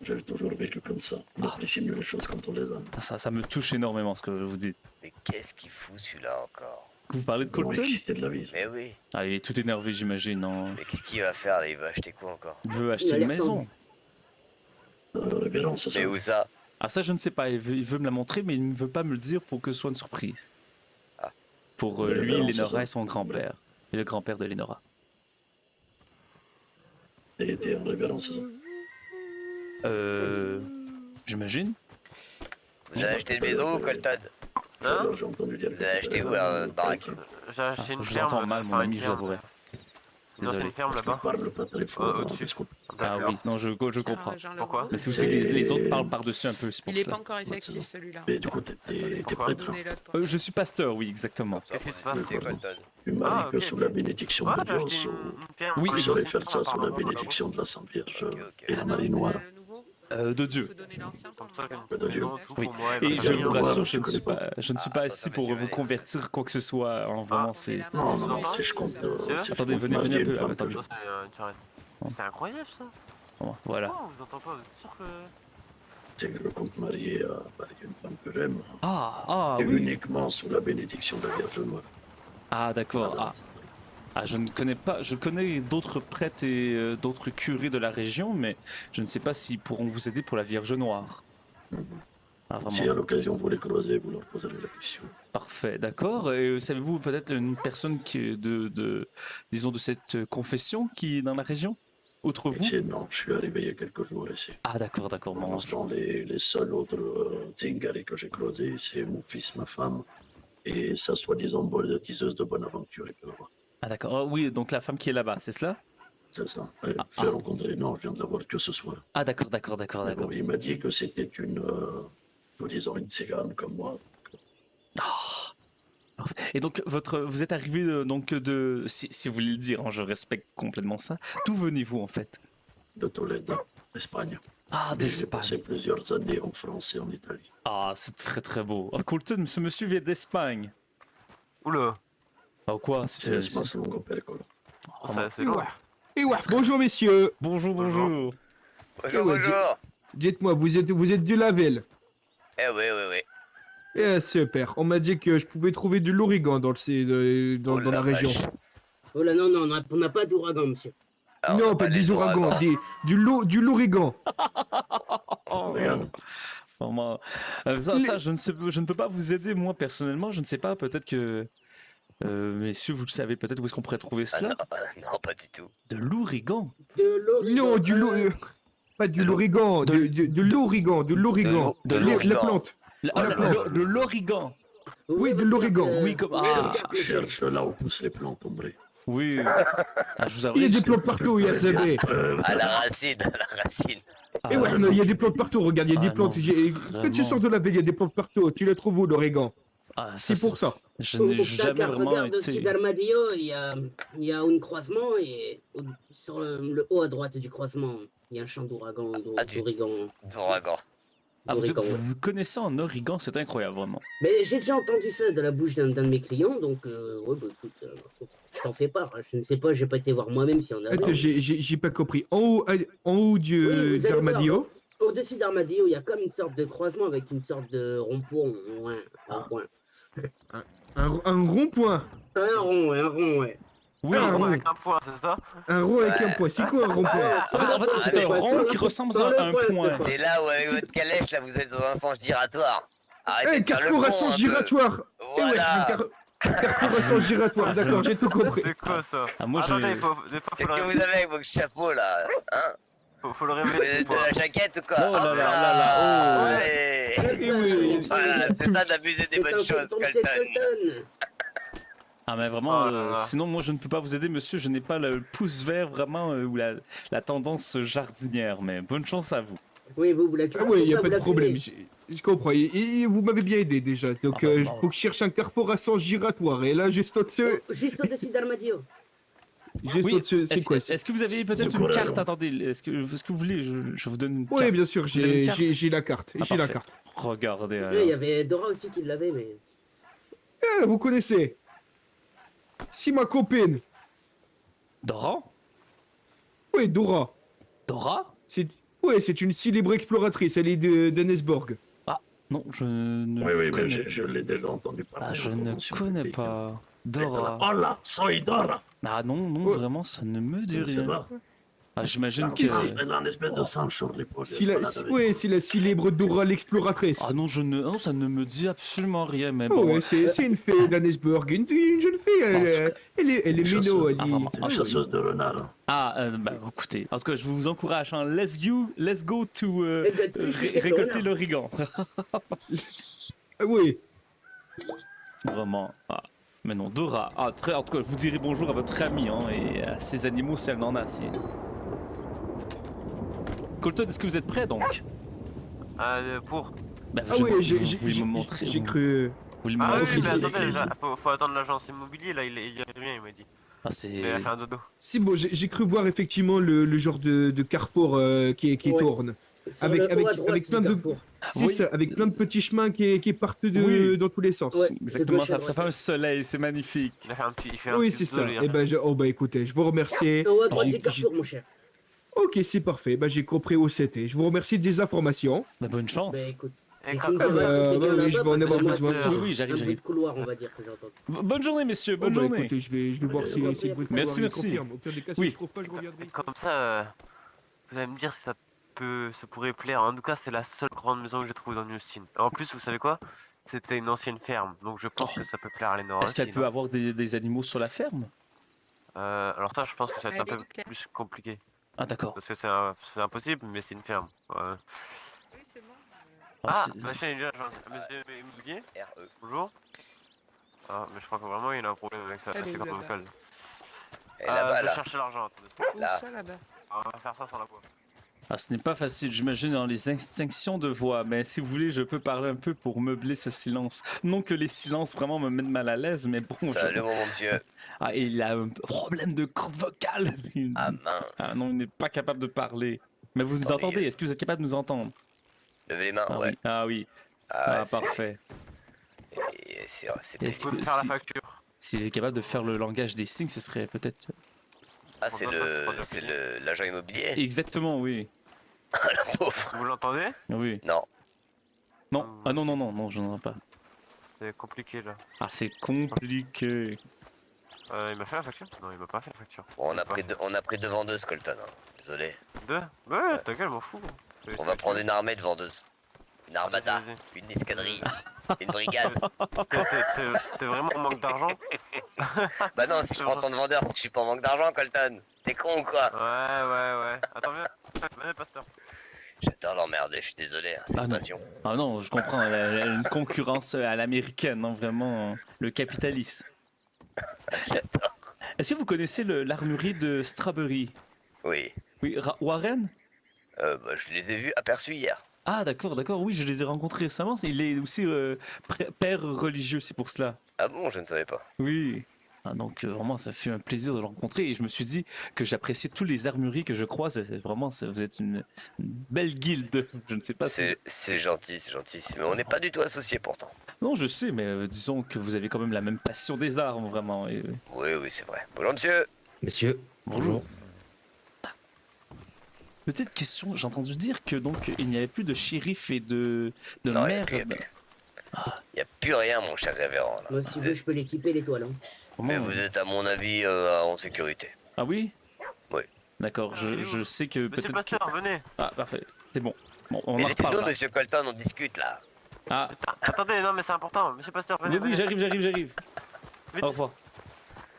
J'ai toujours vécu comme ça. On apprécie mieux les choses quand on les a. Ça me touche énormément ce que vous dites. Mais qu'est-ce qu'il fout celui-là encore? Vous parlez de Colton? de la vie. Mais oui. Ah, il est tout énervé, j'imagine. Non? Mais qu'est-ce qu'il va faire là? Il va acheter quoi encore? Il veut acheter une maison. Mais où ça? Ah, ça, je ne sais pas. Il veut me la montrer, mais il ne veut pas me le dire pour que ce soit une surprise. Pour lui, Lénora et son grand-père. Et le grand-père de Lénora. Et t'es en révérence, c'est ça? J'imagine. Vous avez acheté une maison ou Colton? Hein? J'ai entendu dire. Vous avez acheté où la baraque? J'ai acheté une Je vous ferme. entends mal, mon enfin, ami, une je ferme. vous avouerai. Une ancienne Désolé. ferme là-bas. Parle pas très fort. Au-dessus. Ah oui, non, je comprends. Pourquoi? Mais c'est aussi que les autres parlent par-dessus un peu, c'est pour Il est ça. pas encore effectif, celui-là. Mais du coup, t'es prêtre. Je suis pasteur, oui, exactement. Qu'est-ce qui se passe? Tu maries que sous la bénédiction de Dieu. Oui, je saurais faire ça sous la bénédiction de la Sainte Vierge et la Marie Noire. De Dieu. De Dieu. Oui. Et je vous rassure, je ne suis pas ici pour vous convertir quoi que ce soit. Vraiment, c'est. Non, si je compte. Attendez, venez un peu. Attendez. C'est incroyable ça. Voilà. Oh, vous entendez pas? Vous êtes sûr que. C'est que je compte marier une femme que j'aime. Ah, et oui. uniquement sous la bénédiction de la Vierge Noire. Ah, d'accord. Ah, je ne connais pas. Je connais d'autres prêtres et d'autres curés de la région, mais je ne sais pas s'ils pourront vous aider pour la Vierge Noire. Ah, vraiment. Si à l'occasion vous les croisez, vous leur poserez la question. Parfait, d'accord. Et savez-vous peut-être une personne qui est disons, de cette confession qui est dans la région? Outre vous? Non, je suis arrivé il y a quelques jours ici. Ah, d'accord. Pour l'instant, les seuls autres Tingari que j'ai croisés, c'est mon fils, ma femme, et sa soi-disant diseuse de bonne aventure. Ah, d'accord. Oh, oui, donc la femme qui est là-bas, c'est cela? C'est ça. Je l'ai rencontré, non, je viens de la voir que ce soir. Ah, d'accord. Il m'a dit que c'était une tzigane comme moi. Et donc, vous êtes arrivé donc si vous voulez le dire, hein, je respecte complètement ça. D'où venez-vous en fait? De Tolède, d'Espagne. Ah, d'Espagne. J'ai passé plusieurs années en France et en Italie. Ah, c'est très très beau. Oh, Colton, ce monsieur vient d'Espagne. Oula. Ah, quoi? C'est l'espace longo pericolo. C'est loin. Et ouais, bonjour messieurs. Bonjour. Bonjour. Dites-moi, vous êtes de la ville? Eh oui. Eh, super. On m'a dit que je pouvais trouver de l'origan dans la région. Oh là, non, on n'a pas d'ouragan, monsieur. Non, pas des ouragans, du l'origan. Vraiment. Ça, je ne peux pas vous aider, moi, personnellement. Je ne sais pas, peut-être que... messieurs, vous le savez peut-être où est-ce qu'on pourrait trouver cela? Non, pas du tout. De l'origan? Non, pas du l'origan, de l'origan, la plante. De l'origan. Oui, de l'origan. Oui, comme... Cherche là où poussent les plantes, André. Oui. Je vous avoue, il y a des plantes partout, ISB. À la racine. Et ouais, il y a des plantes partout, regarde, il y a des plantes. Quand tu sors de la ville, il y a des plantes partout. Tu les trouves où, l'origan? C'est pour ça. Je n'ai jamais vraiment regarde, été... au-dessus d'Armadillo, il y a un croisement et sur le haut à droite du croisement, il y a un champ d'ouragan, d'ouragan. Vous connaissez en origan, c'est incroyable, vraiment. Mais j'ai déjà entendu ça de la bouche d'un de mes clients, donc écoute, je t'en fais part. Je ne sais pas, j'ai pas été voir moi-même si on a... Attends, j'ai pas compris. En haut d'Armadillo? Au-dessus d'Armadillo, il y a comme une sorte de croisement avec une sorte de rond-point. Un rond-point? Un rond, ouais. Oui, un rond avec un point, c'est ça? Un rond avec un point, c'est quoi un rond-point? En fait, c'est un rond qui ressemble à un point. C'est là où, avec votre calèche, là, vous êtes dans un sens giratoire. Arrêtez de faire le carrefour à con, sens un peu. giratoire. Voilà. Carrefour à sens giratoire, d'accord, j'ai tout compris. C'est quoi ça? Moi, Qu'est-ce que vous avez avec votre chapeau, là? Hein? Faut le révéler. Vous êtes de la jaquette ou quoi? Oh là là. Voilà, c'est ça d'abuser des bonnes choses, Colton. Ah mais vraiment, sinon moi je ne peux pas vous aider monsieur, je n'ai pas le pouce vert vraiment ou la tendance jardinière, mais bonne chance à vous. Oui, vous la Ah oui, il n'y a pas de problème. Je comprends. Et vous m'avez bien aidé déjà. Donc, faut que je cherche un carrefour à sens giratoire. Et là, juste au-dessus. Juste au-dessus d'Armadillo. Juste Oui, au-dessus. C'est quoi est-ce que vous avez peut-être une carte? Attendez, est-ce que vous voulez, je vous donne une carte? Oui, bien sûr, Vous avez une carte? j'ai la carte. Ah, J'ai la parfait. carte. Regardez. Il y avait Dora aussi qui l'avait, mais. Vous connaissez. Si ma copine. Dora? Oui, Dora. Dora? Oui, c'est une célèbre exploratrice. Elle est de Nesborg. Ah, non, je ne Oui, mais connais je l'ai déjà entendu parler. Ah, je ne connais pas. Dora. Hola, soy Dora. Ah non, non, vraiment, ça ne me dit Je sais rien. pas. Ah, j'imagine que... Elle a une espèce de sang sur l'épaule. Oui, c'est la célèbre Dora l'exploratrice. Ah non, non, ça ne me dit absolument rien, mais Oh, bon... ouais, c'est une fée d'Annesburg, une jeune fille, elle est minot, elle est... Une chasseuse de renard. Ah, bah écoutez, en tout cas, je vous encourage, hein, let's go to plus récolter l'origan. Oui. Vraiment, ah. Mais non, Dora, en tout cas, je vous dirai bonjour à votre ami, hein, et à ses animaux si elle en a, si... Colton, est-ce que vous êtes prêt, donc? Pour Bah, Ah oui, vous voulez me montrer... j'ai cru... Vous voulez me Ah montrer oui, mais ici? attendez, faut attendre l'agence immobilier, là, il y a rien, il m'a dit. Ah, c'est... Mais il a fait un dodo. Si, bon, j'ai cru voir effectivement le genre de carrefour qui tourne. Avec plein de... Oui. Ça, avec plein de petits chemins qui partent dans tous les sens. Exactement, ça fait un soleil, c'est magnifique. Il a fait un petit... Il fait un Oui, petit c'est ça. dodo, Et ben, oh bah écoutez, je vous remercie. Au à droite du carrefour, mon cher. Ok, c'est parfait. Bah, j'ai compris où c'était. Je vous remercie des informations. Bah, bonne chance. Bah écoute. Et Et quand- si je vois si c'est bien oui, je vais en là-bas, avoir parce que besoin. moi, Oui, c'est un bruit j'arrive. de couloir, on va dire, que j'ai entendu. Bonne journée, messieurs, bonne Oh, bah, journée. écoutez, je vais voir si le bruit de couloir Merci, il merci. confirme. Au pire des cas, si Oui. je trouve pas, je reviendrai ici. Comme ça, vous allez me dire si ça pourrait plaire. En tout cas, c'est la seule grande maison que j'ai trouvée dans New Austin. En plus, vous savez quoi? C'était une ancienne ferme, donc je pense que ça peut plaire à Lénore. Est-ce qu'elle peut avoir des animaux sur la ferme? Alors ça, je pense que ça va être un Elle peu est claire. plus compliqué. Ah, d'accord. Parce que c'est impossible, mais c'est une ferme. Ouais. Oui, c'est bon. Ah, Ah, c'est- la chaîne est déjà monsieur immobilier. RE. Bonjour. Ah, mais je crois que vraiment il a un problème avec ça. Elle est C'est où, comme là-bas local. Et là-bas, Je vais là. chercher l'argent, attendez. Où Là. ça, là-bas? On va faire ça sans la voix. Ah, ce n'est pas facile, j'imagine, dans les extinctions de voix, mais si vous voulez, je peux parler un peu pour meubler ce silence. Non que les silences vraiment me mettent mal à l'aise, mais bon... Salut, mon monsieur. Ah, et il a un problème de corde vocale. Ah mince. Ah non, il n'est pas capable de parler. Mais vous nous Attendez, entendez? Est-ce que vous êtes capable de nous entendre? Levez les mains, Ah ouais. oui, ah oui. Ah, Ah, ouais, c'est- parfait. et c'est Est-ce Vous pouvez que me faire si- la facture. s'il est capable de faire le langage des signes, ce serait peut-être... Ah, c'est l'agent immobilier. Exactement, oui. Pauvre. Vous l'entendez? Oui. Non. Non, ah non, non, non, non, je n'en ai pas. C'est compliqué là. Ah, c'est compliqué. Il m'a fait la facture? Non, il m'a pas fait la facture. Bon, on a pris deux vendeuses, Colton. hein. Désolé. Deux? Ouais, ta gueule, m'en fous. On va prendre une armée de vendeuses. Une armada, une escadrille, une brigade. T'es vraiment en manque d'argent? Bah non, si je prends tant de vendeurs, c'est que je suis pas en manque d'argent, Colton. T'es con ou quoi? Ouais. Attends, viens. Venez, pasteur. J'adore l'emmerder, je suis désolé, hein, c'est Ah une non. passion. Ah non, je comprends, elle a une concurrence à l'américaine, non, vraiment, le capitalisme. Est-ce que vous connaissez l'armurerie de Strawberry? Oui. Oui, Warren? Bah, je les ai vus aperçus hier. Ah d'accord, oui, je les ai rencontrés récemment, il est aussi père religieux, c'est pour cela. Ah bon, je ne savais pas. Oui. Ah, donc vraiment, ça fait un plaisir de le rencontrer et je me suis dit que j'appréciais tous les armureries que je croise. Vraiment, vous êtes une belle guilde. Je ne sais pas si... C'est gentil, mais on n'est pas du tout associés pourtant. Non, je sais, mais disons que vous avez quand même la même passion des armes, vraiment. Et... Oui, c'est vrai. Bonjour, monsieur. Monsieur, bonjour. Petite question, j'ai entendu dire que donc il n'y avait plus de shérif et de Non, maire. il n'y a plus rien, mon cher révérend. Là. Moi, si tu veux, je peux l'équiper, l'étoile. Hein. Mais vous êtes, à mon avis, en sécurité. Ah oui? Oui. D'accord, je sais que peut-être... Monsieur Pasteur, venez. Ah, parfait, c'est bon. Bon, on Mais en laissez-nous, reparlera. monsieur Colton, on discute, là. Ah, Attendez, non, mais c'est important. Monsieur Pasteur, venez. oui, j'arrive. Vite. Au revoir.